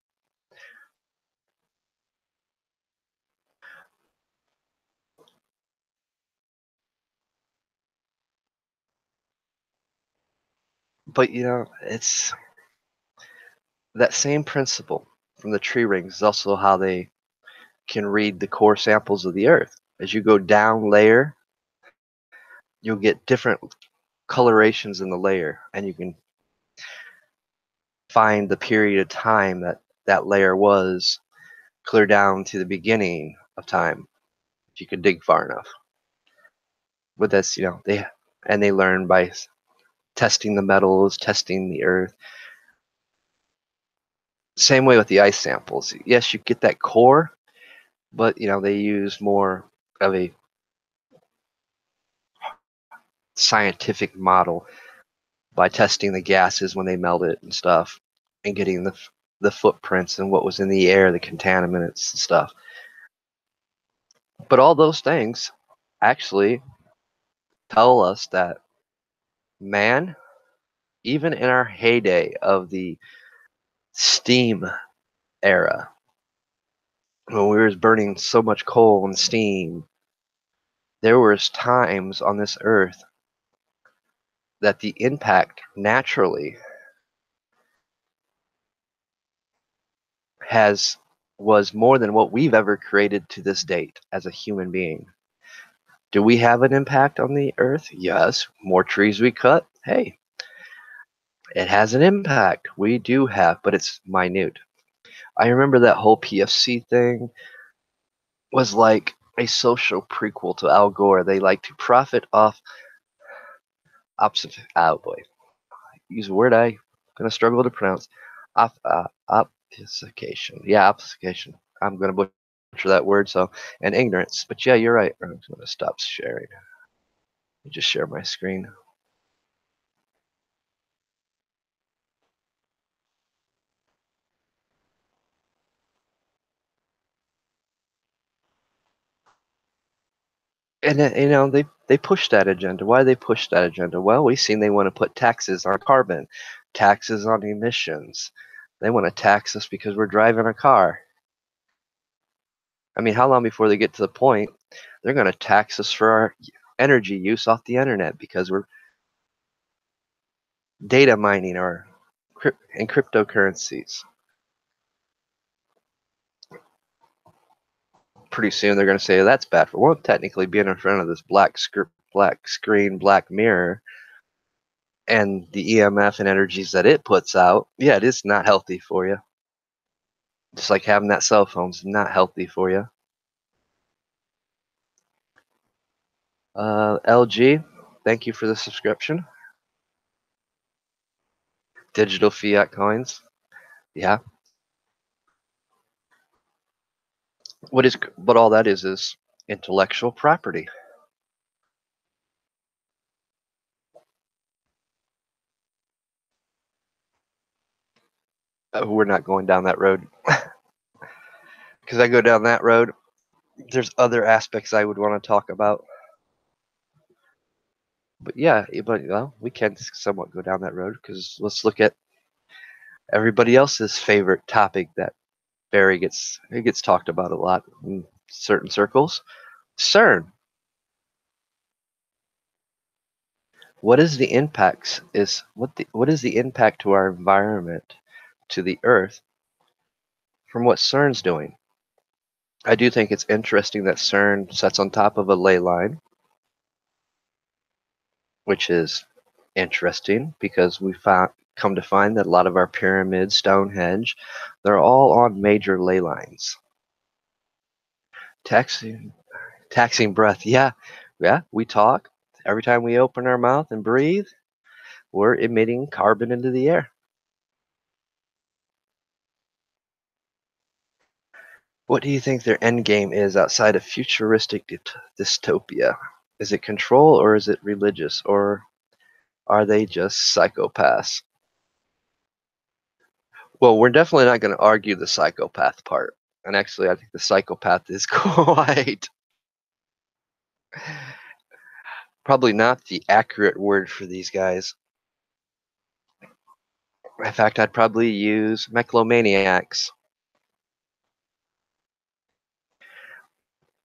Speaker 1: But it's that same principle from the tree rings is also how they can read the core samples of the Earth. As you go down layer, you'll get different colorations in the layer, and you can find the period of time that that layer was clear down to the beginning of time if you could dig far enough. But that's they learn by testing the metals, testing the Earth. Same way with the ice samples. Yes, you get that core, but they use more of a scientific model by testing the gases when they melt it and stuff, and getting the footprints and what was in the air, the contaminants and stuff. But all those things actually tell us that man, even in our heyday of the steam era, when we were burning so much coal and steam, there was times on this earth that the impact naturally has was more than what we've ever created to this date as a human being. Do we have an impact on the earth? Yes. More trees we cut? Hey, it has an impact. We do have, but it's minute. I remember that whole PFC thing was like a social prequel to Al Gore. They like to profit off oh boy, use a word I'm gonna struggle to pronounce. Obfuscation. Yeah, obfuscation. I'm gonna butcher that word. So, and ignorance. But yeah, you're right. I'm gonna stop sharing. Let me just share my screen. And they push that agenda. Why do they push that agenda? Well, we've seen they want to put taxes on carbon, taxes on emissions. They want to tax us because we're driving a car. I mean, how long before they get to the point they're going to tax us for our energy use off the internet because we're data mining or in cryptocurrencies? Pretty soon they're going to say that's bad for one. Technically, being in front of this black screen, black mirror, and the EMF and energies that it puts out, yeah, it is not healthy for you. Just like having that cell phone's not healthy for you. LG, thank you for the subscription. Digital fiat coins, yeah. But all that is intellectual property. We're not going down that road because I go down that road. There's other aspects I would want to talk about. But yeah, well, we can somewhat go down that road because let's look at everybody else's favorite topic that it gets talked about a lot in certain circles. CERN. What is the impacts? What is the impact to our environment, to the Earth, from what CERN's doing? I do think it's interesting that CERN sits on top of a ley line, which is interesting because we found come to find that a lot of our pyramids, Stonehenge, they're all on major ley lines. Taxing, taxing breath. Yeah, yeah. We talk every time we open our mouth and breathe. We're emitting carbon into the air. What do you think their end game is outside of futuristic dystopia? Is it control or is it religious or are they just psychopaths? Well, we're definitely not going to argue the psychopath part. And actually, I think the psychopath is quite probably not the accurate word for these guys. In fact, I'd probably use megalomaniacs.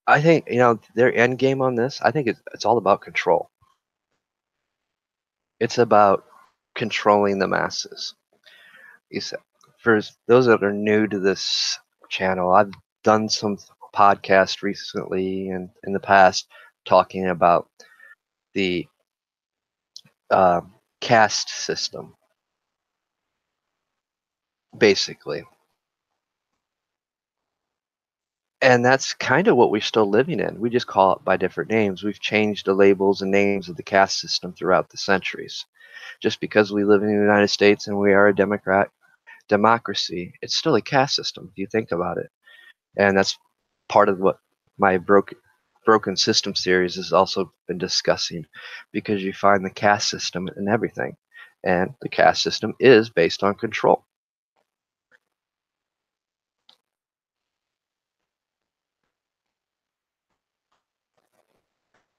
Speaker 1: I think, their end game on this, I think it's all about control. It's about controlling the masses. For those that are new to this channel, I've done some podcasts recently and in the past talking about the uh, caste system, basically. And that's kind of what we're still living in. We just call it by different names. We've changed the labels and names of the caste system throughout the centuries. Just because we live in the United States and we are a democracy, it's still a caste system if you think about it. And that's part of what my broken system series has also been discussing, because you find the caste system in everything, and the caste system is based on control.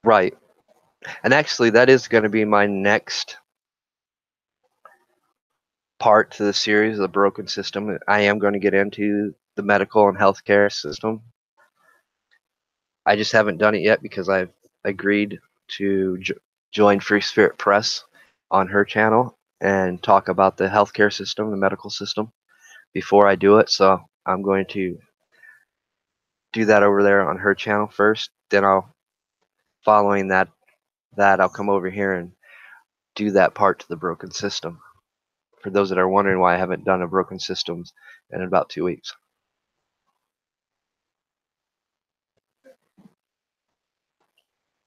Speaker 1: Right. And actually, that is going to be my next part to the series, the broken system. I am going to get into the medical and healthcare system. I just haven't done it yet because I've agreed to join Free Spirit Press on her channel and talk about the healthcare system, the medical system, before I do it. So I'm going to do that over there on her channel first. Then following that I'll come over here and do that part to the broken system. For those that are wondering why I haven't done a broken systems in about 2 weeks.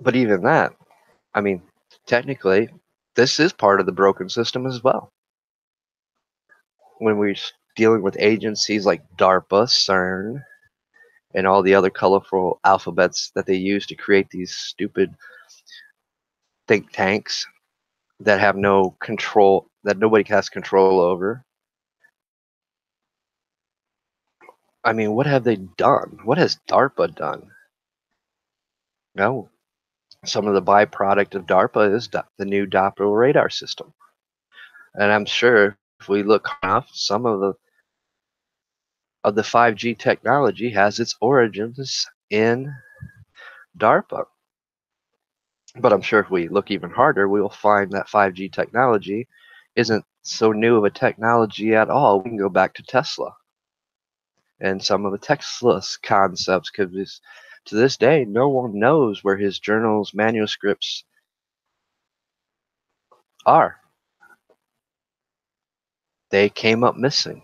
Speaker 1: But even that, I mean, technically, this is part of the broken system as well. When we're dealing with agencies like DARPA, CERN, and all the other colorful alphabets that they use to create these stupid think tanks that have no control, that nobody has control over. I mean, what have they done? What has DARPA done? No. Some of the byproduct of DARPA is the new Doppler radar system. And I'm sure if we look enough, some of the 5G technology has its origins in DARPA. But I'm sure if we look even harder, we will find that 5G technology isn't so new of a technology at all. We can go back to Tesla and some of the Tesla's concepts, because to this day, no one knows where his journals, manuscripts are. They came up missing.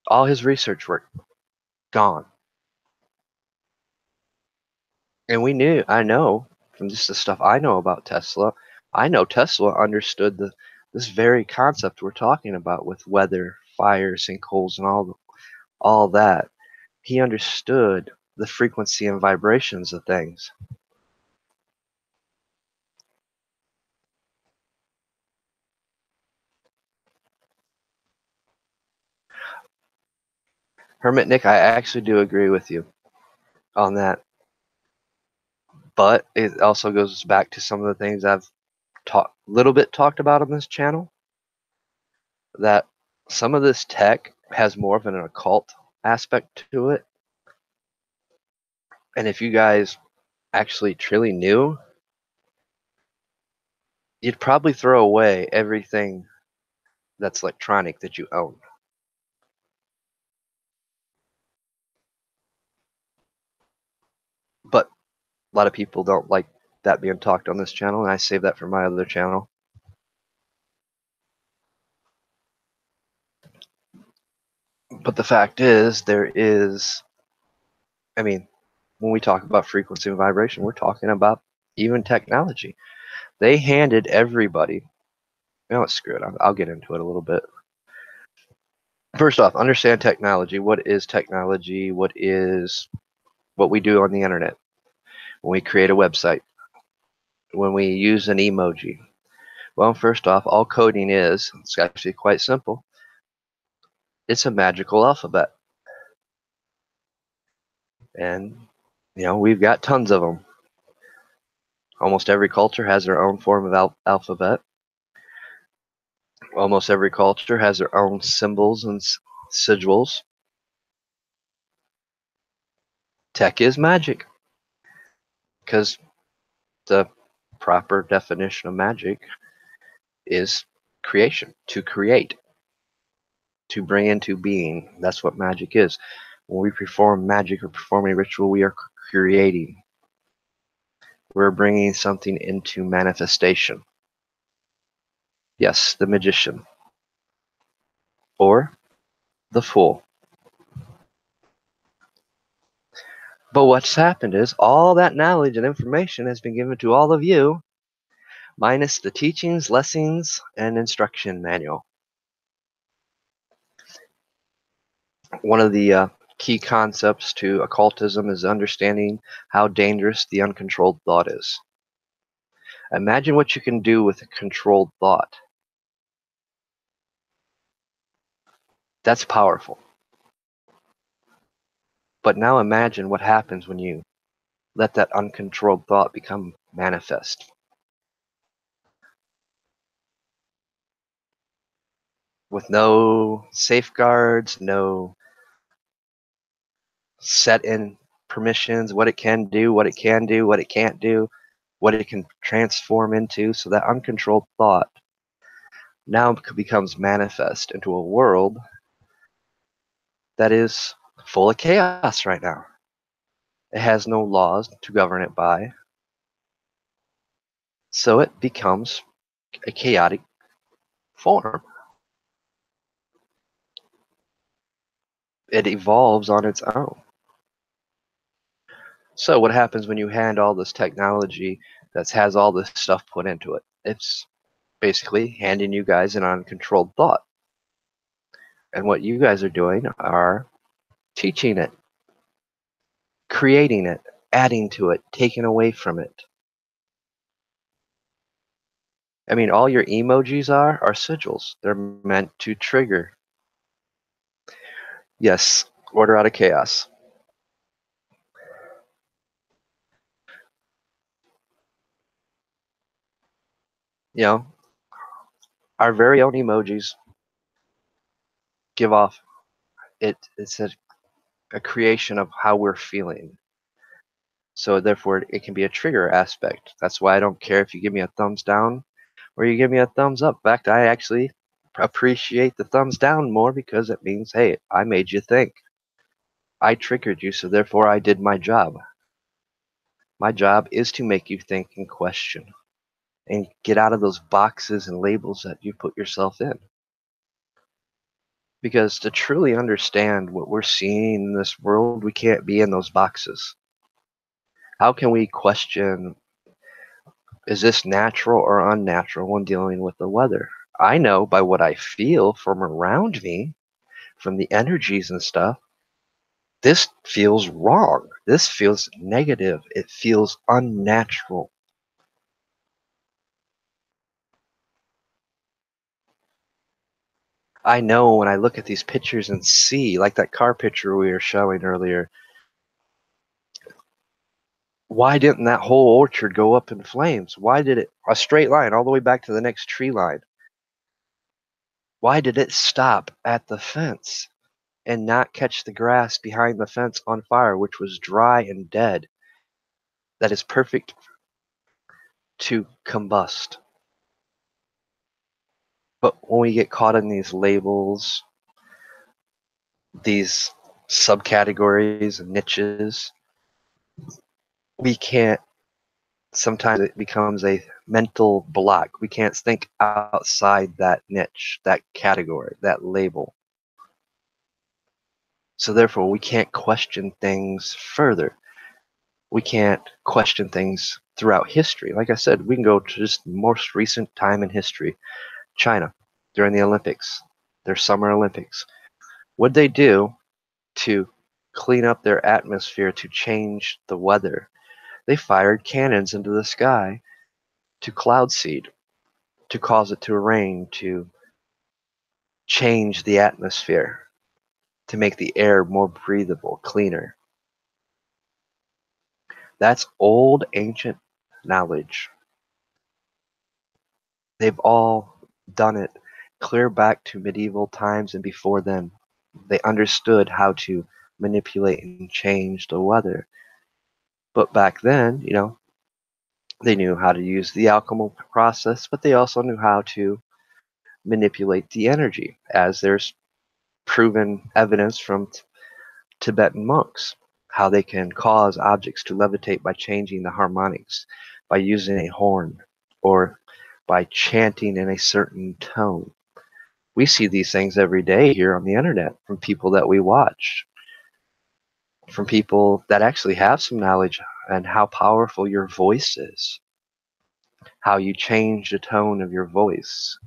Speaker 1: All his research work gone. And I know from just the stuff I know about Tesla, I know Tesla understood this very concept we're talking about with weather, fire, sinkholes, and all that. He understood the frequency and vibrations of things. Hermit Nick, I actually do agree with you on that. But it also goes back to some of the things I've talked about on this channel, that some of this tech has more of an occult aspect to it. And if you guys actually truly knew, you'd probably throw away everything that's electronic that you own. A lot of people don't like that being talked on this channel, and I save that for my other channel. But the fact is, I mean, when we talk about frequency and vibration, we're talking about even technology. They handed everybody, screw it, I'll get into it a little bit. First off, understand technology. What is technology? What we do on the internet? When we create a website, when we use an emoji. Well, first off, all coding it's actually quite simple. It's a magical alphabet. And, we've got tons of them. Almost every culture has their own form of alphabet. Almost every culture has their own symbols and sigils. Tech is magic, because the proper definition of magic is creation, to create, to bring into being. That's what magic is. When we perform magic or perform a ritual, we are creating. We're bringing something into manifestation. Yes, the magician. Or the fool. But what's happened is all that knowledge and information has been given to all of you, minus the teachings, lessons, and instruction manual. One of the key concepts to occultism is understanding how dangerous the uncontrolled thought is. Imagine what you can do with a controlled thought. That's powerful. But now imagine what happens when you let that uncontrolled thought become manifest. With no safeguards, no set in permissions, what it can do, what it can do, what it can't do, what it can transform into. So that uncontrolled thought now becomes manifest into a world that is full of chaos right now. It has no laws to govern it by. So it becomes a chaotic form. It evolves on its own. So what happens when you hand all this technology that has all this stuff put into it? It's basically handing you guys an uncontrolled thought. And what you guys are doing are teaching it, creating it, adding to it, taking away from it. I mean, all your emojis are sigils. They're meant to trigger. Yes, order out of chaos. You know, our very own emojis give off it's a creation of how we're feeling. So therefore it can be a trigger aspect. That's why I don't care if you give me a thumbs down or you give me a thumbs up. In fact, I actually appreciate the thumbs down more, because it means, hey, I made you think. I triggered you, so therefore I did my job. My job is to make you think and question and get out of those boxes and labels that you put yourself in. Because to truly understand what we're seeing in this world, we can't be in those boxes. How can we question, is this natural or unnatural when dealing with the weather? I know by what I feel from around me, from the energies and stuff, this feels wrong. This feels negative. It feels unnatural. I know when I look at these pictures and see, like that car picture we were showing earlier, why didn't that whole orchard go up in flames? Why did it, a straight line all the way back to the next tree line? Why did it stop at the fence and not catch the grass behind the fence on fire, which was dry and dead, that is perfect to combust? But when we get caught in these labels, these subcategories and niches, we can't, sometimes it becomes a mental block. We can't think outside that niche, that category, that label. So therefore, we can't question things further. We can't question things throughout history. Like I said, we can go to just most recent time in history. China, during the Olympics, their Summer Olympics. What'd they do to clean up their atmosphere to change the weather? They fired cannons into the sky to cloud seed, to cause it to rain, to change the atmosphere, to make the air more breathable, cleaner. That's old, ancient knowledge. They've all done it clear back to medieval times and before then. They understood how to manipulate and change the weather. But back then, they knew how to use the alchemical process, but they also knew how to manipulate the energy, as there's proven evidence from Tibetan monks, how they can cause objects to levitate by changing the harmonics, by using a horn, or by chanting in a certain tone. We see these things every day here on the internet from people that we watch, from people that actually have some knowledge and how powerful your voice is, how you change the tone of your voice.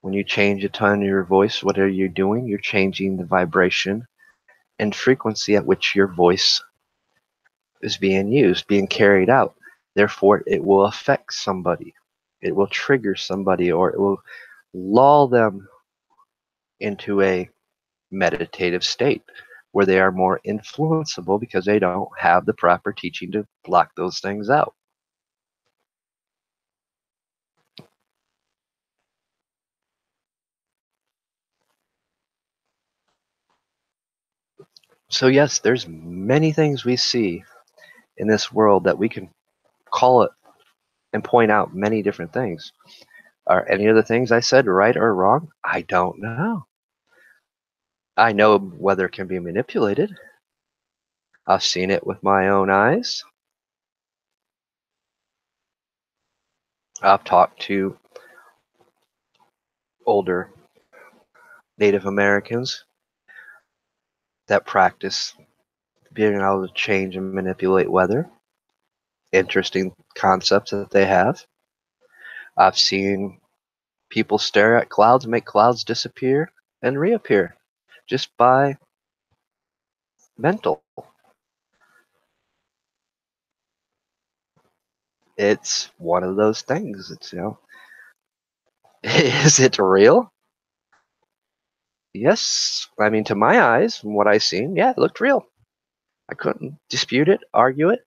Speaker 1: When you change the tone of your voice, what are you doing? You're changing the vibration and frequency at which your voice is being used, being carried out. Therefore, it will affect somebody. It will trigger somebody, or it will lull them into a meditative state where they are more influenceable because they don't have the proper teaching to block those things out. So yes, there's many things we see in this world that we can call it and point out many different things. Are any of the things I said right or wrong? I don't know. I know weather can be manipulated. I've seen it with my own eyes. I've talked to older Native Americans that practice being able to change and manipulate weather. Interesting concepts that they have. I've seen people stare at clouds, make clouds disappear and reappear just by mental. It's one of those things. Is it real? Yes. I mean, to my eyes, from what I seen, yeah, it looked real. I couldn't dispute it, argue it.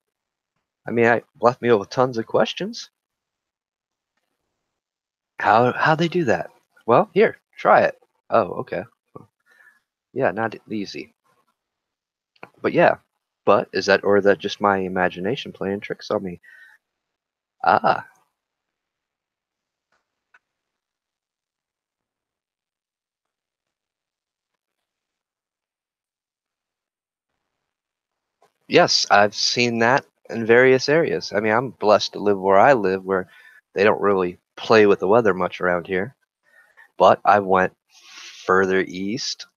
Speaker 1: I mean, I left me with tons of questions. How they do that? Well, here, try it. Oh, okay. Yeah, not easy. But yeah. But is that, or is that just my imagination playing tricks on me? Ah, yes, I've seen that in various areas. I mean, I'm blessed to live where I live, where they don't really play with the weather much around here. But I went further east.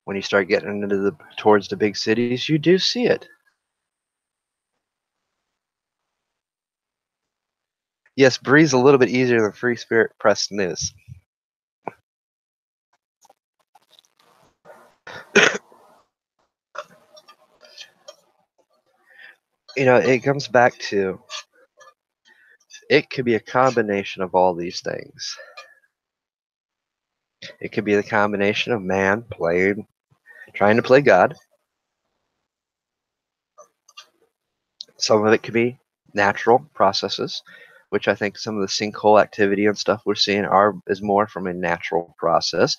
Speaker 1: When you start getting into the towards the big cities, you do see it. Yes, Bree's a little bit easier than Free Spirit Preston is. It comes back to it could be a combination of all these things. It could be the combination of man trying to play God. Some of it could be natural processes, which I think some of the sinkhole activity and stuff we're seeing is more from a natural process.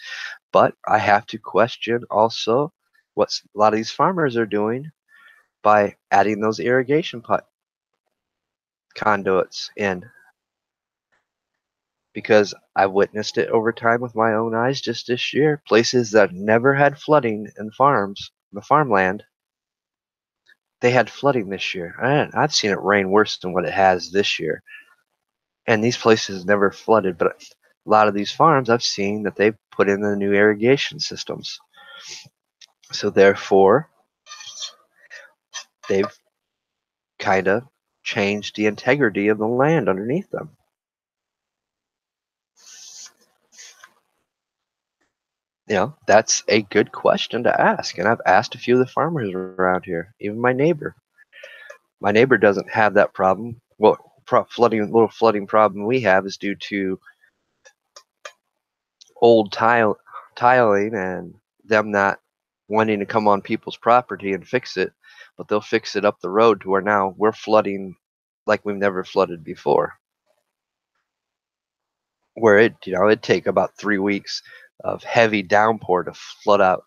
Speaker 1: But I have to question also what a lot of these farmers are doing by adding those irrigation conduits in, because I witnessed it over time with my own eyes just this year. Places that never had flooding in farms, the farmland, they had flooding this year. I've seen it rain worse than what it has this year. And these places never flooded, but a lot of these farms I've seen that they've put in the new irrigation systems. So therefore, they've kind of changed the integrity of the land underneath them. That's a good question to ask. And I've asked a few of the farmers around here, even my neighbor. My neighbor doesn't have that problem. Well, little flooding problem we have is due to old tiling and them not wanting to come on people's property and fix it, but they'll fix it up the road to where now we're flooding like we've never flooded before. Where it'd take about 3 weeks of heavy downpour to flood out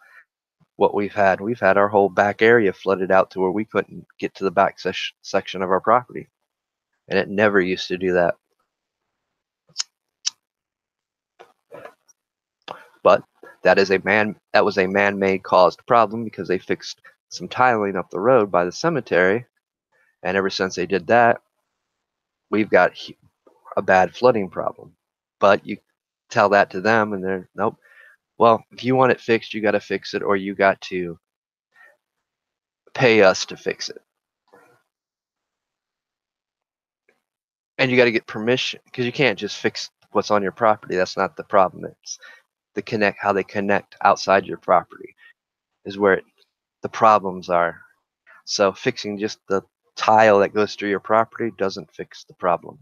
Speaker 1: what we've had. We've had our whole back area flooded out to where we couldn't get to the back section of our property. And it never used to do that. But that was a man-made caused problem because they fixed some tiling up the road by the cemetery, and ever since they did that, we've got a bad flooding problem. But you tell that to them, and they're nope. Well, if you want it fixed, you got to fix it, or you got to pay us to fix it, and you got to get permission because you can't just fix what's on your property. That's not the problem. It's how they connect outside your property is where the problems are. So fixing just the tile that goes through your property doesn't fix the problem.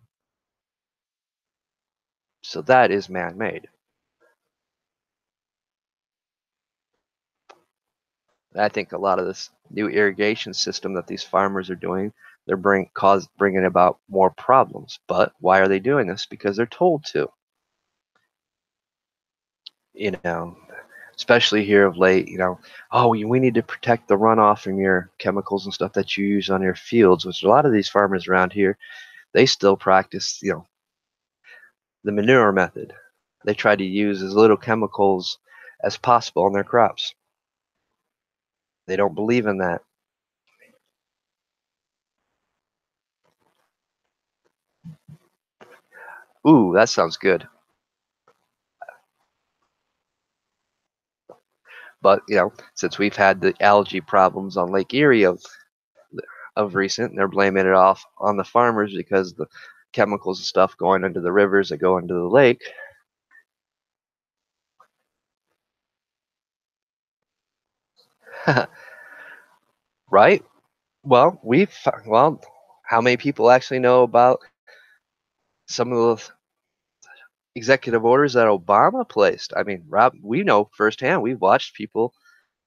Speaker 1: So that is man-made. I think a lot of this new irrigation system that these farmers are doing, they're bringing about more problems. But why are they doing this? Because they're told to. You know, especially here of late, oh, we need to protect the runoff from your chemicals and stuff that you use on your fields, which a lot of these farmers around here, they still practice, the manure method. They try to use as little chemicals as possible on their crops. They don't believe in that. Ooh, that sounds good. But, since we've had the algae problems on Lake Erie of recent, they're blaming it off on the farmers because the chemicals and stuff going into the rivers that go into the lake. Right? Well, how many people actually know about some of the executive orders that Obama placed? I mean, Rob, we know firsthand. We've watched people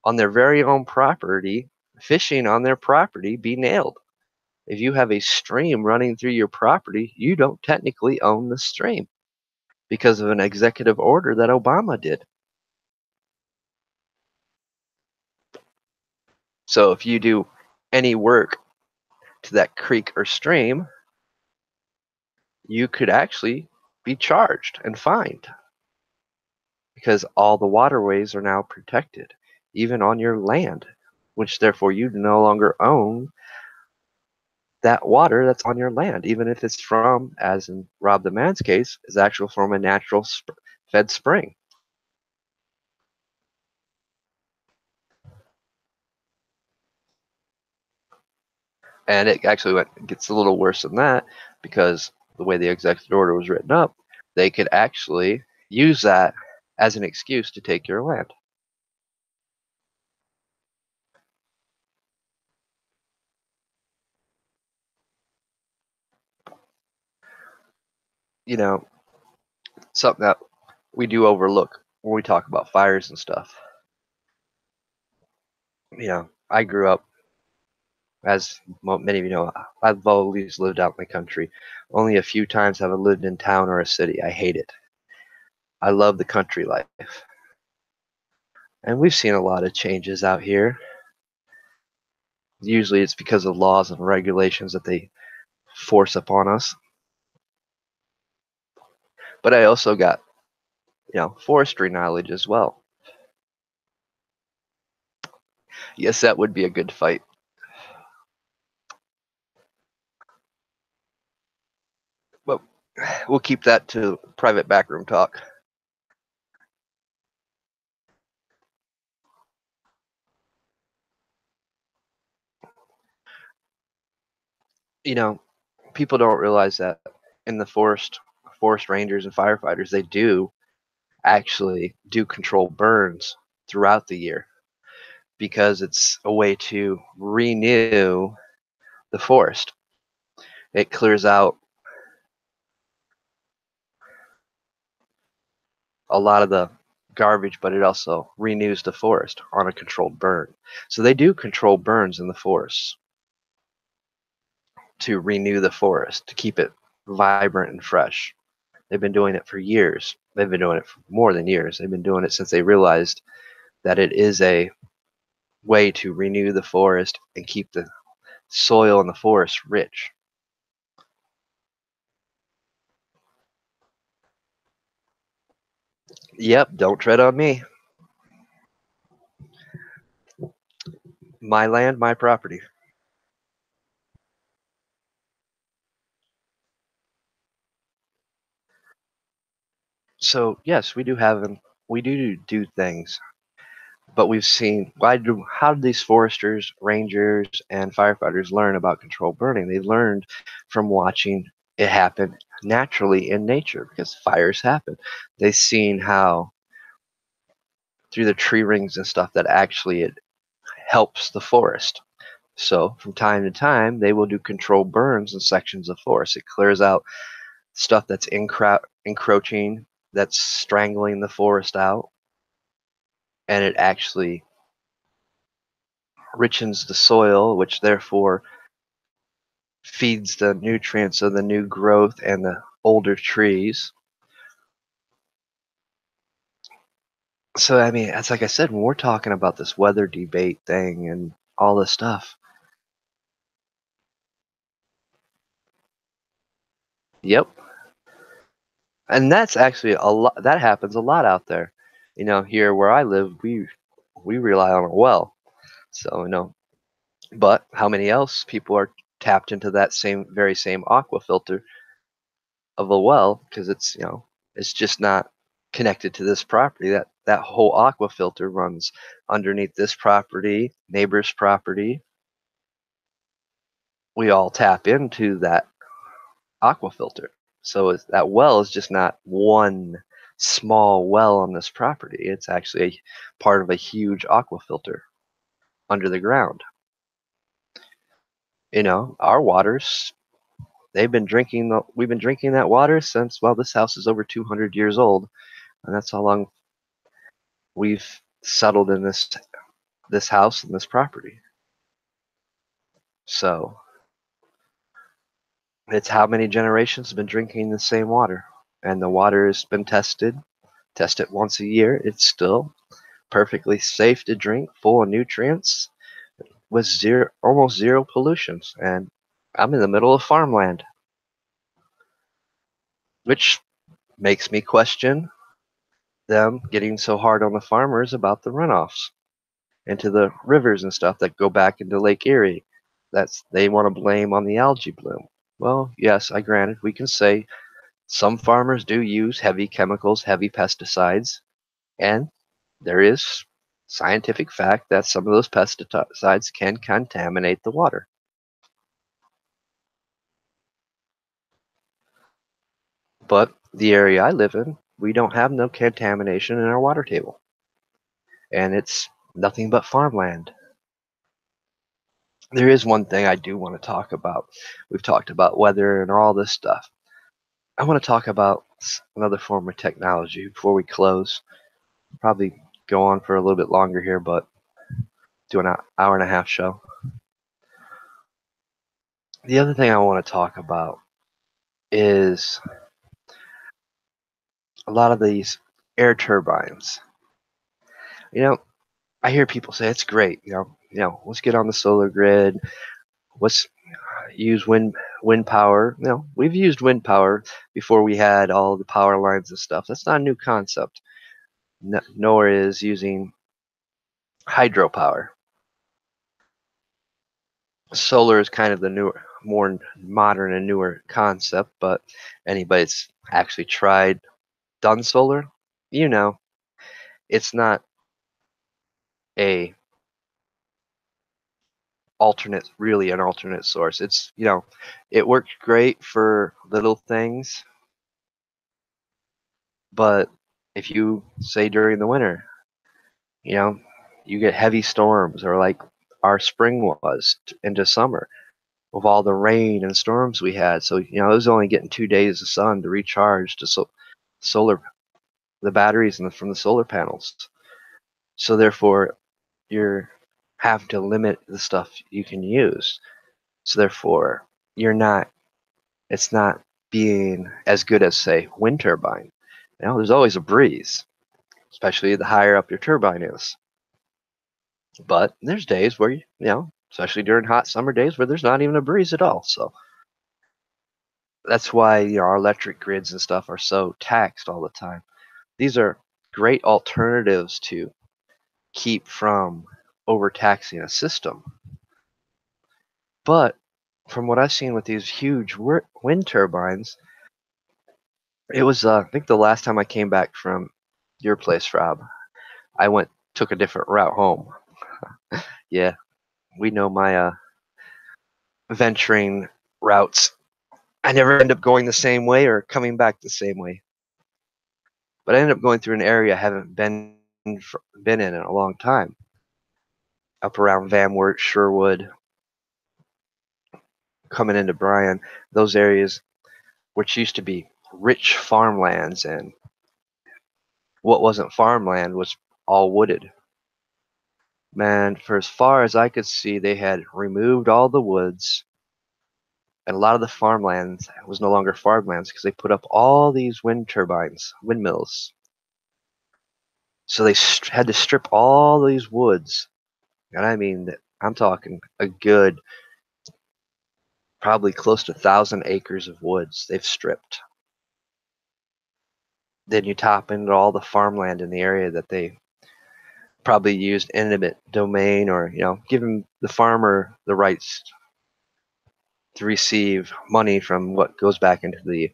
Speaker 1: on their very own property, fishing on their property, be nailed. If you have a stream running through your property, you don't technically own the stream because of an executive order that Obama did. So if you do any work to that creek or stream, you could actually be charged and fined because all the waterways are now protected, even on your land, which therefore you no longer own that water that's on your land, even if it's from, as in Rob the Man's case, is actual from a natural fed spring. And it actually gets a little worse than that because the way the executive order was written up, they could actually use that as an excuse to take your land. You know, something that we do overlook when we talk about fires and stuff. I grew up, as many of you know, I've always lived out in the country. Only a few times have I lived in town or a city. I hate it. I love the country life. And we've seen a lot of changes out here. Usually it's because of laws and regulations that they force upon us. But I also got, forestry knowledge as well. Yes, that would be a good fight. we'll keep that to private backroom talk. You know, people don't realize that in the forest rangers and firefighters, they do actually do control burns throughout the year because it's a way to renew the forest. It clears out a lot of the garbage, but it also renews the forest on a controlled burn. So they do control burns in the forest to renew the forest, to keep it vibrant and fresh. They've been doing it for years. They've been doing it for more than years. They've been doing it since they realized that it is a way to renew the forest and keep the soil in the forest rich. Yep, don't tread on me. My land, my property. So yes, we do things, but we've seen how did these foresters, rangers, and firefighters learn about controlled burning? They learned from watching it happen naturally in nature because fires happen. They've seen how through the tree rings and stuff that actually it helps the forest. So from time to time, they will do controlled burns in sections of forest. It clears out stuff that's encroaching, that's strangling the forest out, and it actually richens the soil, which therefore feeds the nutrients of the new growth and the older trees. So, I mean, it's like I said, when we're talking about this weather debate thing and all this stuff, yep. And that's actually a lot, that happens a lot out there. Here where I live, we rely on a well. So, but how many else people are tapped into that very same aqua filter of a well because it's just not connected to this property. That whole aqua filter runs underneath this property, neighbor's property. We all tap into that aqua filter. So that well is just not one small well on this property. It's actually part of a huge aqua filter under the ground. Our waters, we've been drinking that water since, well, this house is over 200 years old, and that's how long we've settled in this house and this property. So it's how many generations have been drinking the same water, and the water has been tested once a year. It's still perfectly safe to drink, full of nutrients, with almost zero pollutions. And I'm in the middle of farmland, which makes me question them getting so hard on the farmers about the runoffs into the rivers and stuff that go back into Lake Erie. They want to blame on the algae bloom. Well, yes, I granted we can say some farmers do use heavy chemicals, heavy pesticides, and there is scientific fact that some of those pesticides can contaminate the water. But the area I live in, we don't have no contamination in our water table, and it's nothing but farmland. There is one thing I do want to talk about. We've talked about weather and all this stuff. I want to talk about another form of technology before we close. Probably go on for a little bit longer here, but do an hour and a half show. The other thing I want to talk about is a lot of these air turbines. You know, I hear people say it's great. Let's get on the solar grid. Let's use wind power. We've used wind power before we had all the power lines and stuff. That's not a new concept. Nor is using hydropower. Solar is kind of the newer. more modern and newer concept, but anybody that's actually done solar, you know, it's not a really an alternate source. It works great for little things, but if you say during the winter, you know, you get heavy storms or like our spring was into summer with all the rain and storms we had. So, it was only getting 2 days of sun to recharge to solar the batteries from the solar panels. So therefore, you're having to limit the stuff you can use. So therefore, you're not it's not being as good as say wind turbine. There's always a breeze, especially the higher up your turbine is. But there's days where especially during hot summer days where there's not even a breeze at all. So that's why our electric grids and stuff are so taxed all the time. These are great alternatives to keep from overtaxing a system. But from what I've seen with these huge wind turbines, it was I think the last time I came back from your place, Rob, I took a different route home. Yeah, we know my venturing routes. I never end up going the same way or coming back the same way. But I ended up going through an area I haven't been in a long time. Up around Van Wert, Sherwood, coming into Bryan, those areas which used to be rich farmlands, and what wasn't farmland was all wooded. Man, for as far as I could see, they had removed all the woods, and a lot of the farmlands was no longer farmlands because they put up all these windmills. So they had to strip all these woods, and I mean, I'm talking a good, probably close to 1,000 acres of woods they've stripped. Then you top into all the farmland in the area that they probably used eminent domain, or giving the farmer the rights to receive money from what goes back into the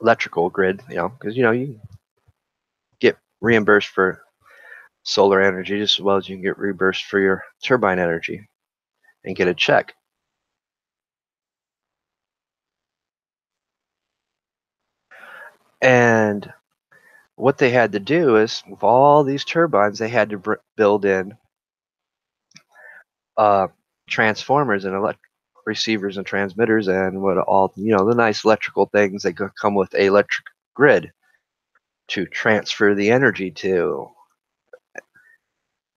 Speaker 1: electrical grid, because you get reimbursed for solar energy just as well as you can get reimbursed for your turbine energy and get a check. And what they had to do is, with all these turbines, they had to build in transformers and receivers and transmitters and what all the nice electrical things that come with a electric grid to transfer the energy to.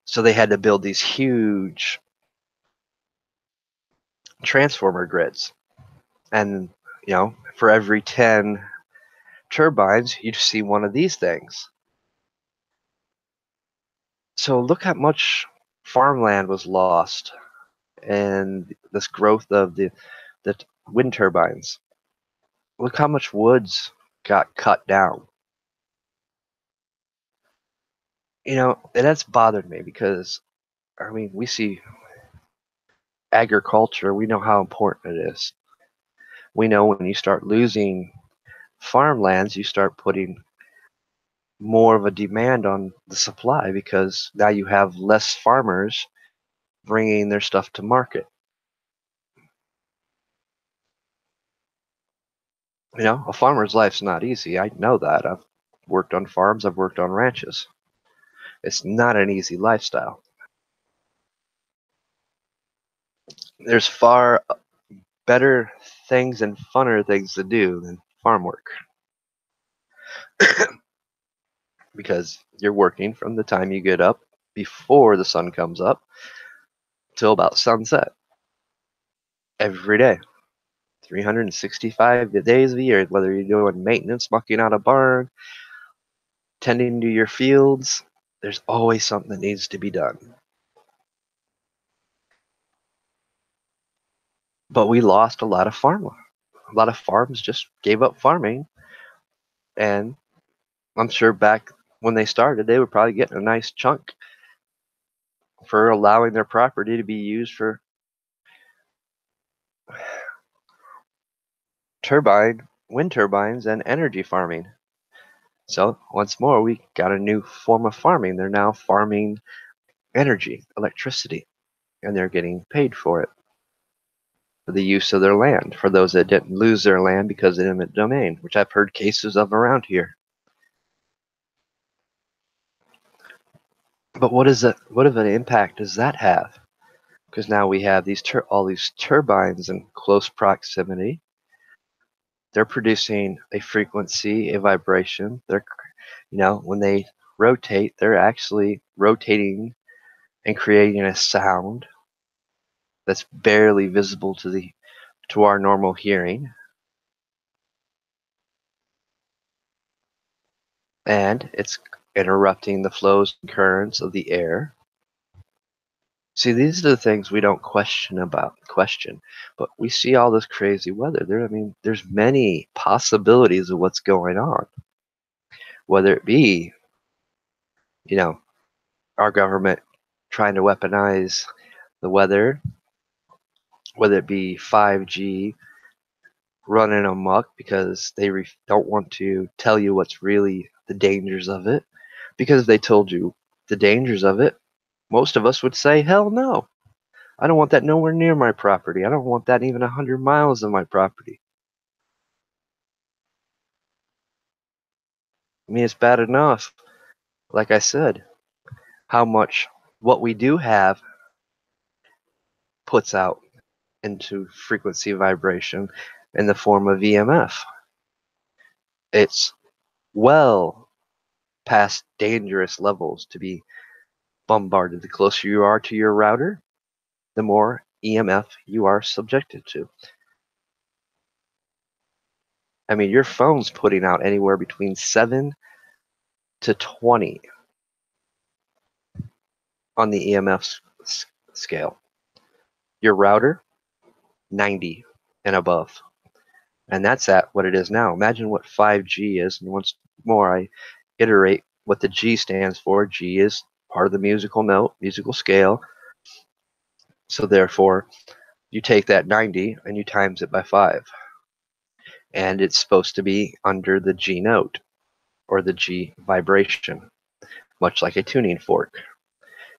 Speaker 1: So they had to build these huge transformer grids, and for every 10 turbines, you'd see one of these things. So look how much farmland was lost and this growth of the wind turbines. Look how much woods got cut down. And that's bothered me because, I mean, we see agriculture, we know how important it is. We know when you start losing farmlands, you start putting more of a demand on the supply because now you have less farmers bringing their stuff to market. A farmer's life's not easy. I know that. I've worked on farms, I've worked on ranches. It's not an easy lifestyle. There's far better things and funner things to do than farm work because you're working from the time you get up before the sun comes up till about sunset every day. 365 days of the year, whether you're doing maintenance, mucking out a barn, tending to your fields, there's always something that needs to be done. But we lost a lot of a lot of farms just gave up farming, and I'm sure back when they started, they were probably getting a nice chunk for allowing their property to be used for wind turbines, and energy farming. So once more, we got a new form of farming. They're now farming energy, electricity, and they're getting paid for it, for the use of their land, for those that didn't lose their land because of eminent domain, which I've heard cases of around here. But what of an impact does that have? Because now we have all these turbines in close proximity. They're producing a frequency, a vibration. When they rotate, they're actually rotating and creating a sound that's barely visible to our normal hearing. And it's interrupting the flows and currents of the air. See, these are the things we don't question, but we see all this crazy weather. There's many possibilities of what's going on. Whether it be, you know, our government trying to weaponize the weather, whether it be 5G running amok because they don't want to tell you what's really the dangers of it. Because if they told you the dangers of it, most of us would say, hell no. I don't want that nowhere near my property. I don't want that even 100 miles of my property. I mean, it's bad enough, like I said, how much what we do have puts out into frequency vibration in the form of EMF. It's well past dangerous levels to be bombarded. The closer you are to your router, the more EMF you are subjected to. I mean, your phone's putting out anywhere between 7 to 20 on the EMF scale. Your router, 90 and above. And that's at what it is now. Imagine what 5G is. And once more, I iterate what the G stands for. G is part of the musical note, musical scale. So therefore, you take that 90 and you times it by 5. And it's supposed to be under the G note or the G vibration, much like a tuning fork.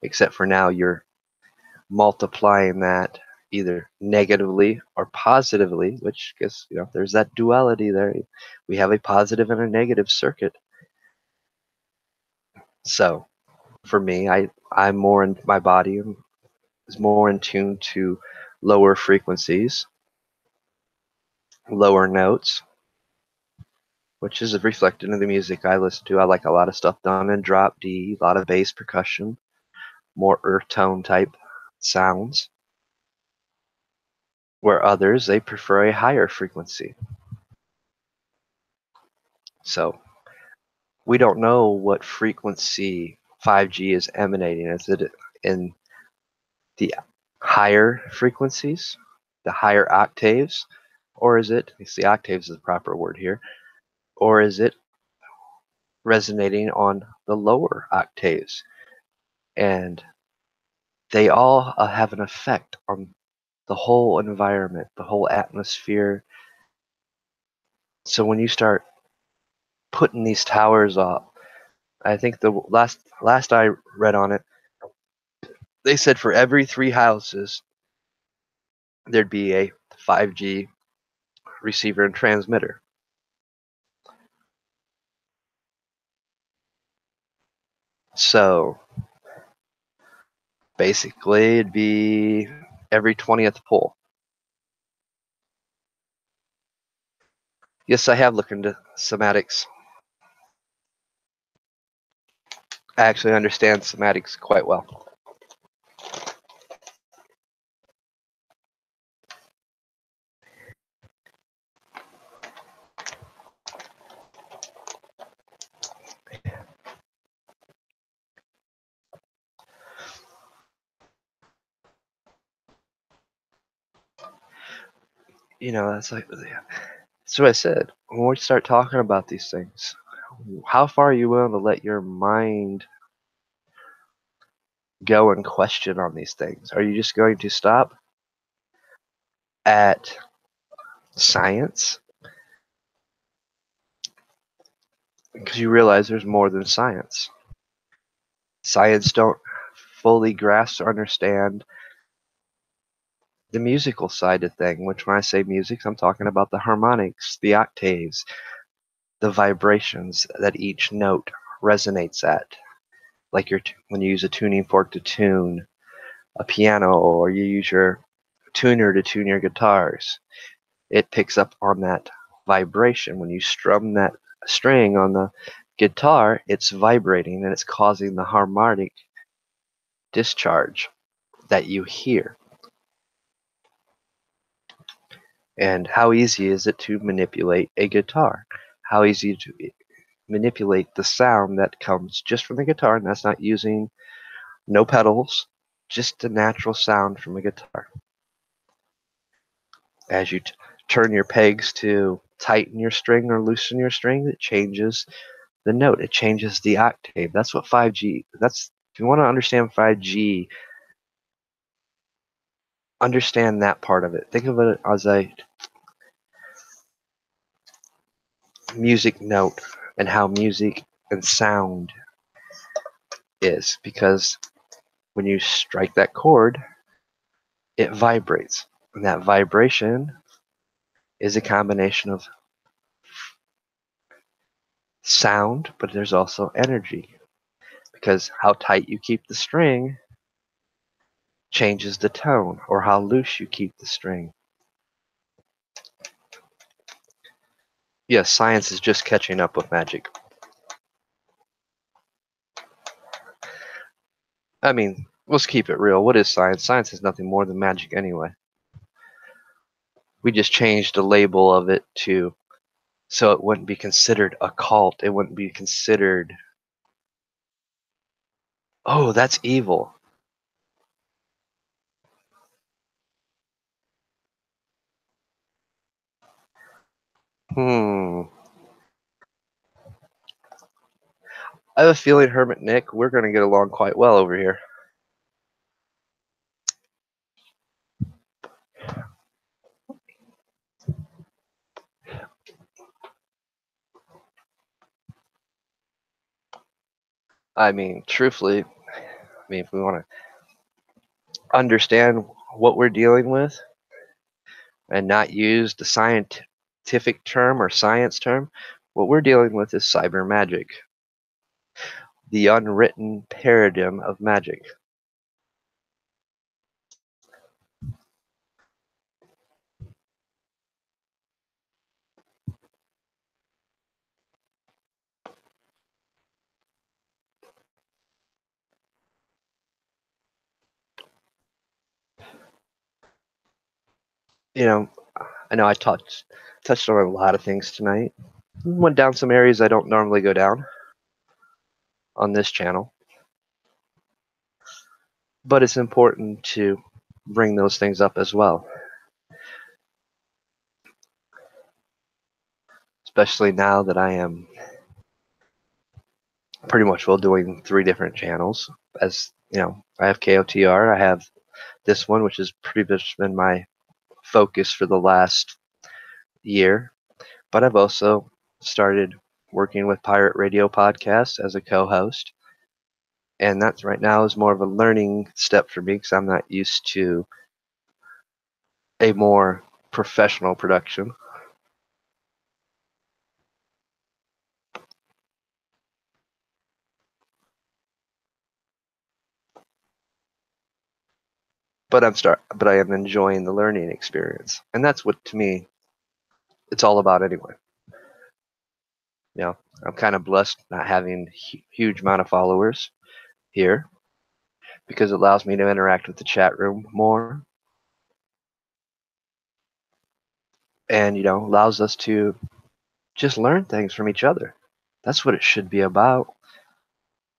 Speaker 1: Except for now, you're multiplying that either negatively or positively, which guess there's that duality there. We have a positive and a negative circuit. So for me, I'm more in my body is more in tune to lower frequencies, lower notes, which is reflected in the music I listen to. I like a lot of stuff done in drop D, a lot of bass percussion, more earth tone type sounds, where others they prefer a higher frequency. So we don't know what frequency 5G is emanating. Is it in the higher frequencies, the higher octaves, or is it, the octaves is the proper word here, or is it resonating on the lower octaves? And they all have an effect on the whole environment, the whole atmosphere. So when you start putting these towers up, I think the last I read on it, they said for every 3 houses there'd be a 5G receiver and transmitter. So basically it'd be every 20th pole. Yes, I have looked into somatics. I actually understand somatics quite well. That's what I said. When we start talking about these things, how far are you willing to let your mind go and question on these things? Are you just going to stop at science because you realize there's more than science. Science don't fully grasp or understand the musical side of thing, which when I say music, I'm talking about the harmonics, the octaves, the vibrations that each note resonates at. Like when you use a tuning fork to tune a piano or you use your tuner to tune your guitars, it picks up on that vibration. When you strum that string on the guitar, it's vibrating and it's causing the harmonic discharge that you hear. And how easy is it to manipulate a guitar? How easy to manipulate the sound that comes just from the guitar, and that's not using no pedals, just the natural sound from a guitar. As you turn your pegs to tighten your string or loosen your string, it changes the note. It changes the octave. That's what 5G. If you want to understand 5G, understand that part of it. Think of it as a music note and how music and sound is, because when you strike that chord, it vibrates. And that vibration is a combination of sound, but there's also energy. Because how tight you keep the string changes the tone, or how loose you keep the string. Yes, science is just catching up with magic. I mean, let's keep it real. What is science? Science is nothing more than magic anyway. We just changed the label of it to so it wouldn't be considered occult. It wouldn't be considered, oh, that's evil. Hmm. I have a feeling, Hermit Nick, we're going to get along quite well over here. I mean, truthfully, if we want to understand what we're dealing with and not use the scientific term or science term, what we're dealing with is cyber magic, the unwritten paradigm of magic. You know, I know I touched on a lot of things tonight. Went down some areas I don't normally go down on this channel, but it's important to bring those things up as well, especially now that I am pretty much doing 3 different channels. As you know, I have KOTR, I have this one, which has pretty much been my focus for the last year, but I've also started working with Pirate Radio Podcast as a co-host, and that's right now is more of a learning step for me because I'm not used to a more professional production. But I am enjoying the learning experience, and that's what to me it's all about anyway. You know, I'm kind of blessed not having huge amount of followers here because it allows me to interact with the chat room more, and allows us to just learn things from each other. That's what it should be about: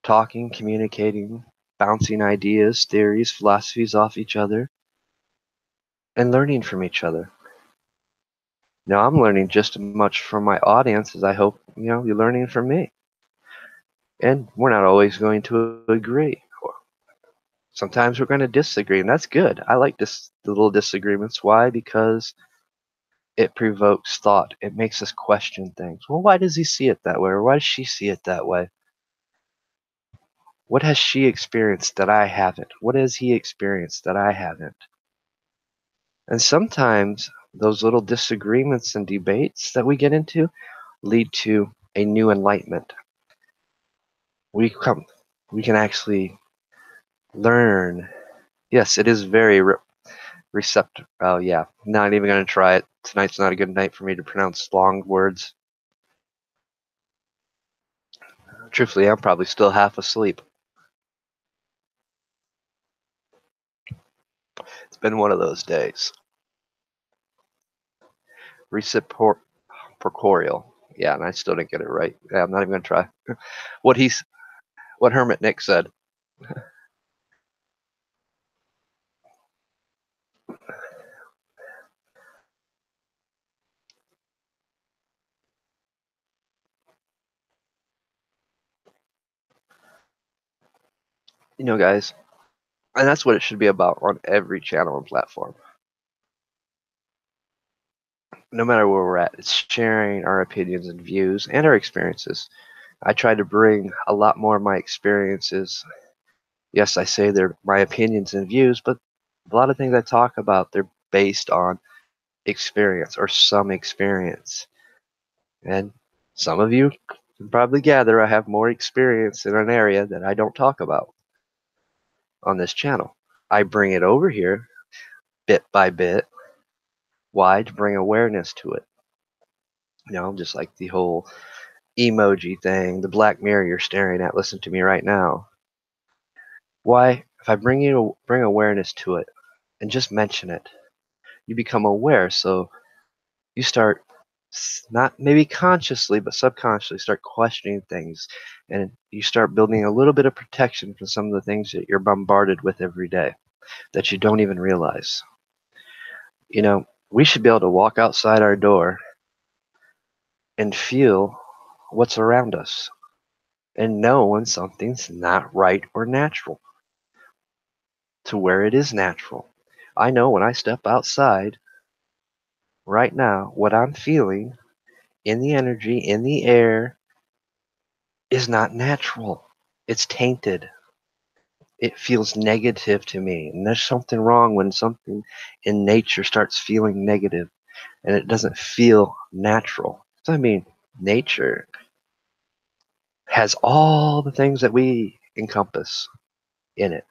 Speaker 1: talking, communicating, bouncing ideas, theories, philosophies off each other, and learning from each other. I'm learning just as much from my audience as I hope you're learning from me. And we're not always going to agree. Sometimes we're going to disagree, and that's good. I like the little disagreements. Why? Because It provokes thought. It makes us question things. Well, why does he see it that way? Or why does she see it that way? What has she experienced that I haven't? What has he experienced that I haven't? And sometimes those little disagreements and debates that we get into lead to a new enlightenment. We come, we can actually learn. Yes, it is very receptive. Oh yeah, not even gonna try it. Tonight's not a good night for me to pronounce long words. Truthfully, I'm probably still half asleep. It's been one of those days. Reciprocal. Yeah, and I still didn't get it right. Yeah, I'm not even gonna try. What he's, what Hermit Nick said. You know, guys, and that's what it should be about on every channel and platform. No matter where we're at, it's sharing our opinions and views and our experiences. I try to bring a lot more of my experiences. Yes, I say they're my opinions and views, but a lot of things I talk about, they're based on experience or some experience. And some of you can probably gather I have more experience in an area that I don't talk about on this channel. I bring it over here bit by bit. Why? To bring awareness to it. You know, just like the whole emoji thing, the black mirror you're staring at, listen to me right now. Why? If I bring awareness to it and just mention it, you become aware. So you start, not maybe consciously, but subconsciously start questioning things, and you start building a little bit of protection from some of the things that you're bombarded with every day that you don't even realize. You know, we should be able to walk outside our door and feel what's around us and know when something's not right or natural to where it is natural. I know when I step outside right now, what I'm feeling in the energy, in the air, is not natural. It's tainted. It feels negative to me. And there's something wrong when something in nature starts feeling negative and it doesn't feel natural. So, I mean, nature has all the things that we encompass in it.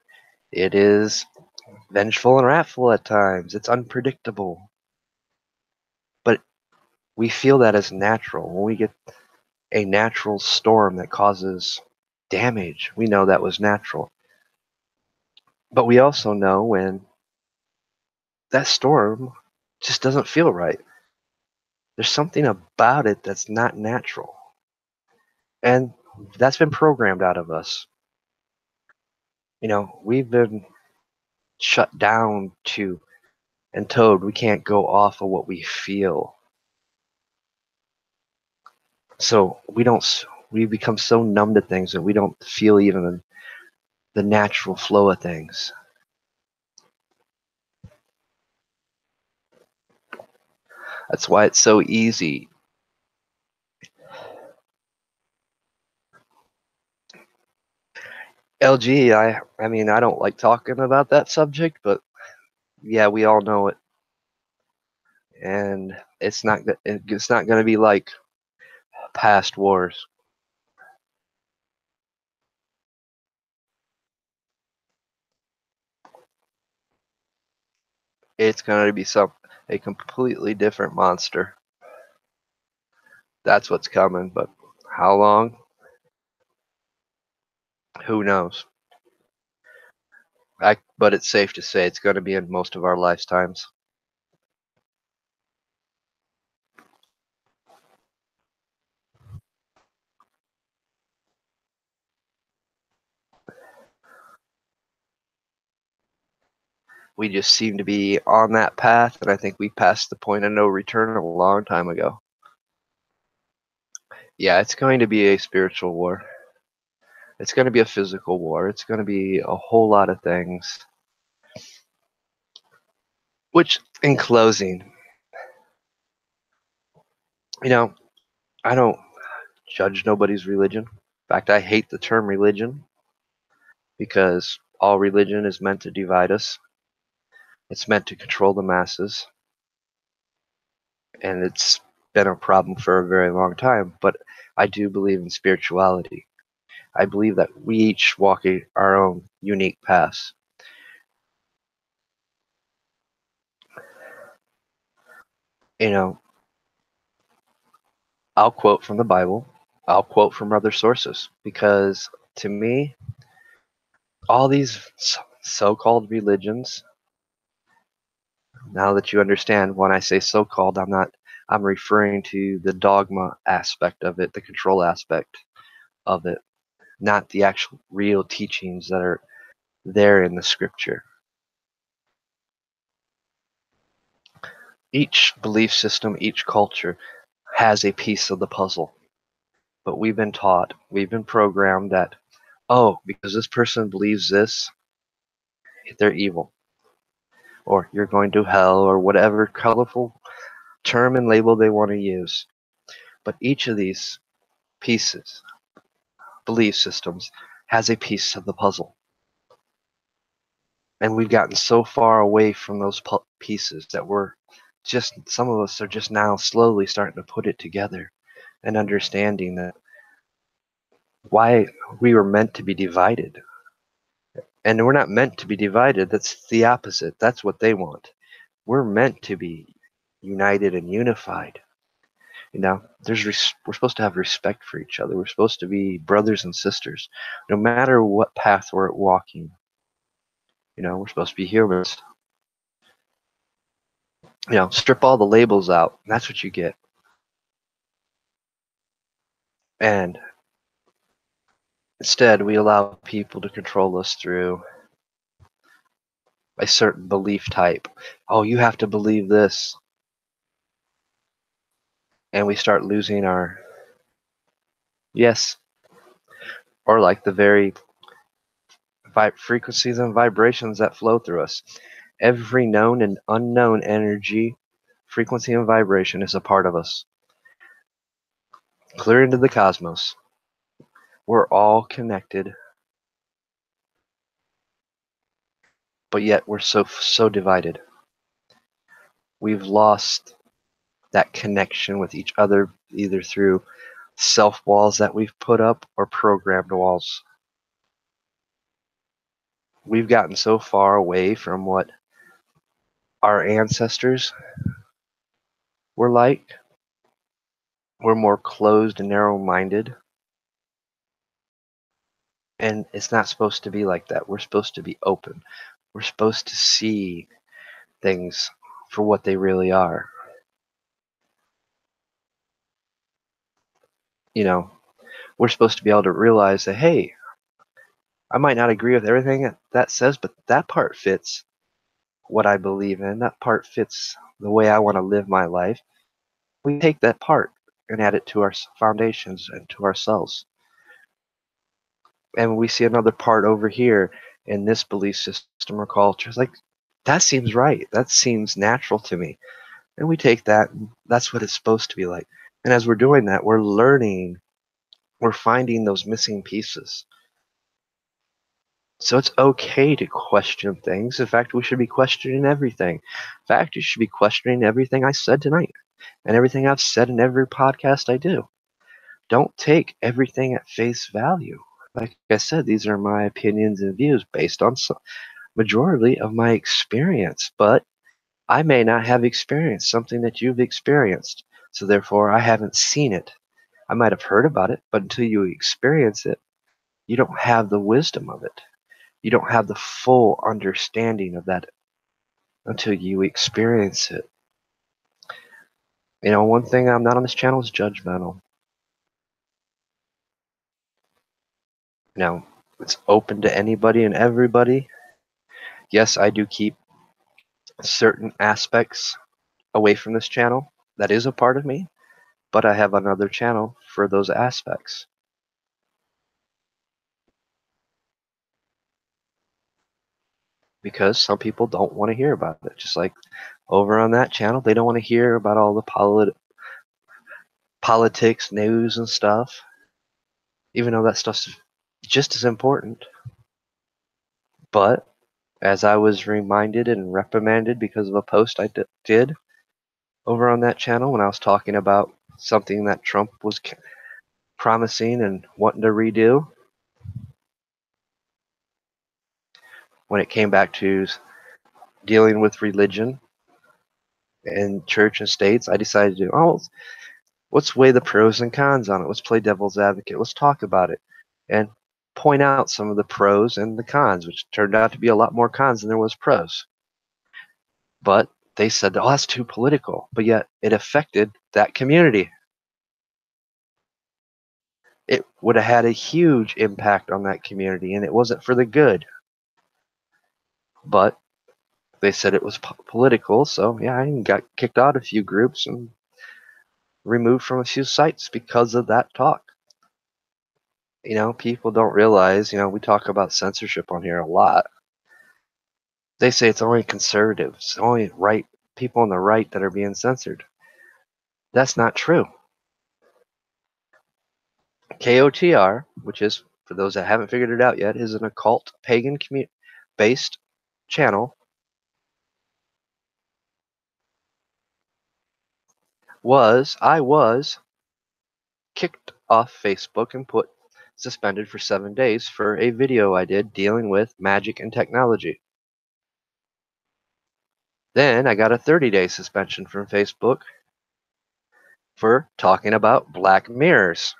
Speaker 1: It is vengeful and wrathful at times. It's unpredictable. But we feel that as natural. When we get a natural storm that causes damage, we know that was natural. But we also know when that storm just doesn't feel right. There's something about it that's not natural. And that's been programmed out of us. You know, we've been shut down to and told we can't go off of what we feel. So we become so numb to things that we don't feel even the natural flow of things. That's why it's so easy. LG, I mean, I don't like talking about that subject, but yeah, we all know it. And it's not going to be like past wars. It's going to be a completely different monster. That's what's coming, but how long? Who knows? But it's safe to say it's going to be in most of our lifetimes. We just seem to be on that path, and I think we passed the point of no return a long time ago. Yeah, it's going to be a spiritual war. It's going to be a physical war. It's going to be a whole lot of things. Which, in closing, You know, I don't judge nobody's religion. In fact, I hate the term religion because all religion is meant to divide us. It's meant to control the masses, and it's been a problem for a very long time. But I do believe in spirituality. I believe that we each walk our own unique paths. You know, I'll quote from the Bible, I'll quote from other sources, because to me, all these so called religions, now that you understand when I say so called, I'm referring to the dogma aspect of it, the control aspect of it, not the actual real teachings that are there in the scripture. Each belief system, each culture has a piece of the puzzle. But we've been taught, we've been programmed that, oh, because this person believes this, they're evil, or you're going to hell, or whatever colorful term and label they want to use. But each of these pieces, belief systems, has a piece of the puzzle. And we've gotten so far away from those pieces that some of us are just now slowly starting to put it together and understanding that why we were meant to be divided. And we're not meant to be divided. That's the opposite. That's what they want. We're meant to be united and unified. We're supposed to have respect for each other. We're supposed to be brothers and sisters, no matter what path we're walking. We're supposed to be humans. Strip all the labels out. And that's what you get. And instead, we allow people to control us through a certain belief type. Oh, you have to believe this. And we start losing our yes, or like the very frequencies and vibrations that flow through us. Every known and unknown energy, frequency, and vibration is a part of us. Clear into the cosmos. We're all connected, but yet we're so divided. We've lost that connection with each other, either through self walls that we've put up or programmed walls. We've gotten so far away from what our ancestors were like. We're more closed and narrow minded. And it's not supposed to be like that. We're supposed to be open. We're supposed to see things for what they really are. You know, we're supposed to be able to realize that, hey, I might not agree with everything that says, but that part fits what I believe in. That part fits the way I want to live my life. We take that part and add it to our foundations and to ourselves. And we see another part over here in this belief system or culture. It's like, that seems right. That seems natural to me. And we take that, and that's what it's supposed to be like. And as we're doing that, we're learning, we're finding those missing pieces. So it's okay to question things. In fact, we should be questioning everything. In fact, you should be questioning everything I said tonight and everything I've said in every podcast I do. Don't take everything at face value. Like I said, these are my opinions and views based on majority of my experience, but I may not have experienced something that you've experienced. So therefore, I haven't seen it. I might have heard about it, but until you experience it, you don't have the wisdom of it. You don't have the full understanding of that until you experience it. One thing I'm not on this channel is judgmental. It's open to anybody and everybody. Yes, I do keep certain aspects away from this channel. That is a part of me, but I have another channel for those aspects. Because some people don't want to hear about it. Just like over on that channel, they don't want to hear about all the politics, news, and stuff, even though that stuff's just as important. But as I was reminded and reprimanded because of a post I did over on that channel when I was talking about something that Trump was promising and wanting to redo, when it came back to dealing with religion and church and states, I decided to, let's weigh the pros and cons on it. Let's play devil's advocate. Let's talk about it and point out some of the pros and the cons, which turned out to be a lot more cons than there was pros. But they said, oh, that's too political. But yet it affected that community. It would have had a huge impact on that community, and it wasn't for the good. But they said it was political, so yeah, I got kicked out of a few groups and removed from a few sites because of that talk. People don't realize, we talk about censorship on here a lot. They say it's only conservatives, only right people on the right that are being censored. That's not true. KOTR, which is, for those that haven't figured it out yet, is an occult, pagan based channel. I was kicked off Facebook and suspended for 7 days for a video I did dealing with magic and technology. Then I got a 30-day suspension from Facebook for talking about black mirrors.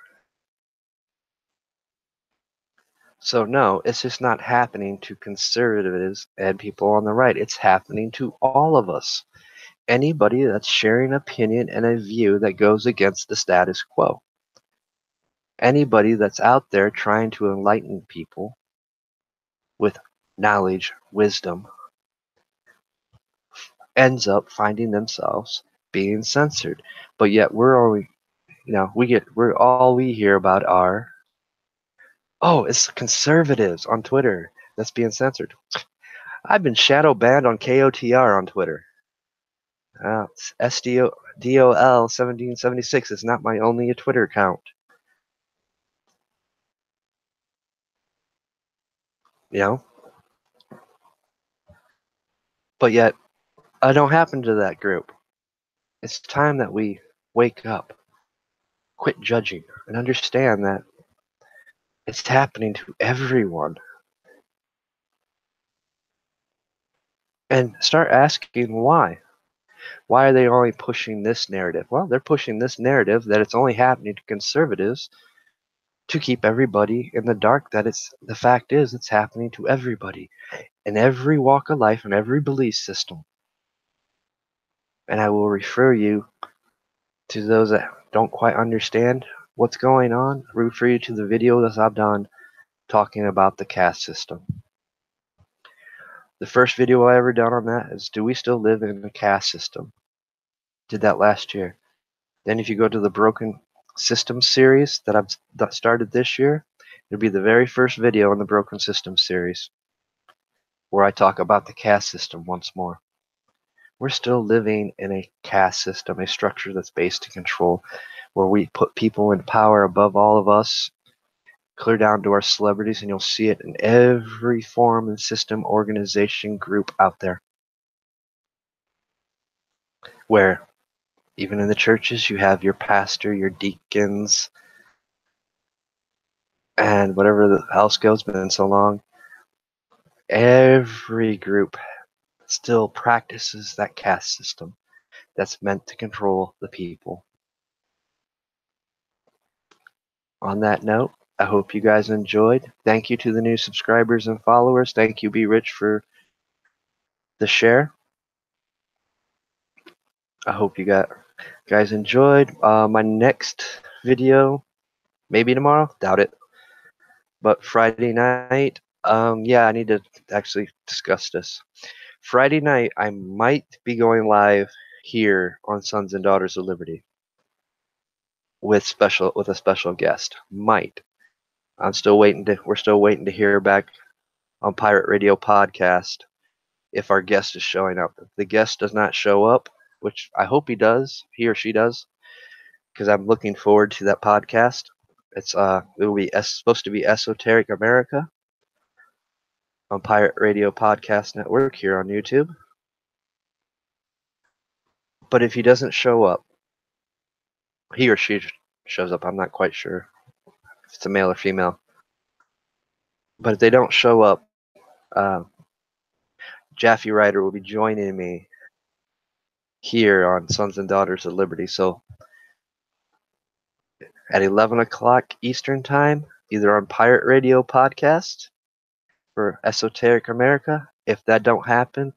Speaker 1: So no, it's just not happening to conservatives and people on the right. It's happening to all of us. Anybody that's sharing an opinion and a view that goes against the status quo. Anybody that's out there trying to enlighten people with knowledge, wisdom, ends up finding themselves being censored. But yet we're only, all we hear about are, it's conservatives on Twitter that's being censored. I've been shadow banned on KOTR on Twitter. SDOL 1776 is not my only Twitter account. But yet I don't happen to that group. It's time that we wake up, quit judging, and understand that it's happening to everyone. And start asking why. Why are they only pushing this narrative? Well, they're pushing this narrative that it's only happening to conservatives to keep everybody in the dark. The fact is it's happening to everybody in every walk of life and every belief system. And I will refer you to those that don't quite understand what's going on. Refer you to the video that I've done talking about the caste system. The first video I ever done on that is, do we still live in a caste system? Did that last year. Then if you go to the Broken Systems series that I've started this year, it'll be the very first video in the Broken Systems series where I talk about the caste system once more. We're still living in a caste system, a structure that's based in control, where we put people in power above all of us, clear down to our celebrities, and you'll see it in every form and system, organization, group out there. Where even in the churches, you have your pastor, your deacons, and whatever else goes, been so long. Every group still practices that caste system that's meant to control the people. On that note, I hope you guys enjoyed. Thank you to the new subscribers and followers. Thank you, Be Rich, for the share. I hope you guys enjoyed. My next video, maybe tomorrow, doubt it, but Friday night, I need to actually discuss this. Friday night, I might be going live here on Sons and Daughters of Liberty with a special guest. Might. We're still waiting to hear back on Pirate Radio Podcast if our guest is showing up. If the guest does not show up, which I hope he or she does, because I'm looking forward to that podcast. It will be supposed to be Esoteric America on Pirate Radio Podcast Network here on YouTube. But if he doesn't show up, he or she shows up, I'm not quite sure if it's a male or female. But if they don't show up, Jaffe Ryder will be joining me here on Sons and Daughters of Liberty. So at 11 o'clock Eastern Time, either on Pirate Radio Podcast for Esoteric America. If that don't happen,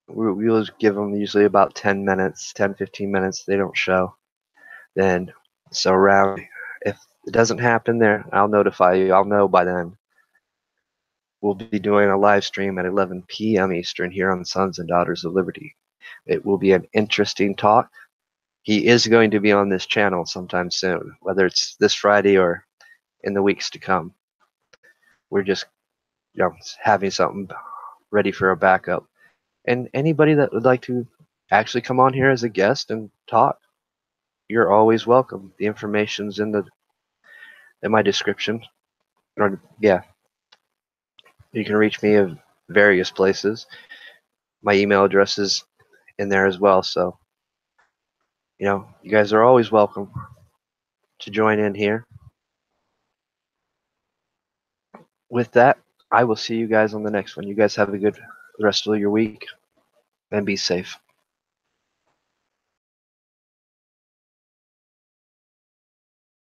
Speaker 1: we'll give them usually about 10 minutes, 10, 15 minutes. They don't show. Then, so around, if it doesn't happen there, I'll notify you. I'll know by then. We'll be doing a live stream at 11 p.m. Eastern here on Sons and Daughters of Liberty. It will be an interesting talk. He is going to be on this channel sometime soon, whether it's this Friday or in the weeks to come. We're just having something ready for a backup. And anybody that would like to actually come on here as a guest and talk, you're always welcome. The information's in my description. Or yeah, you can reach me at various places. My email address is in there as well. So, you guys are always welcome to join in here. With that, I will see you guys on the next one. You guys have a good rest of your week and be safe.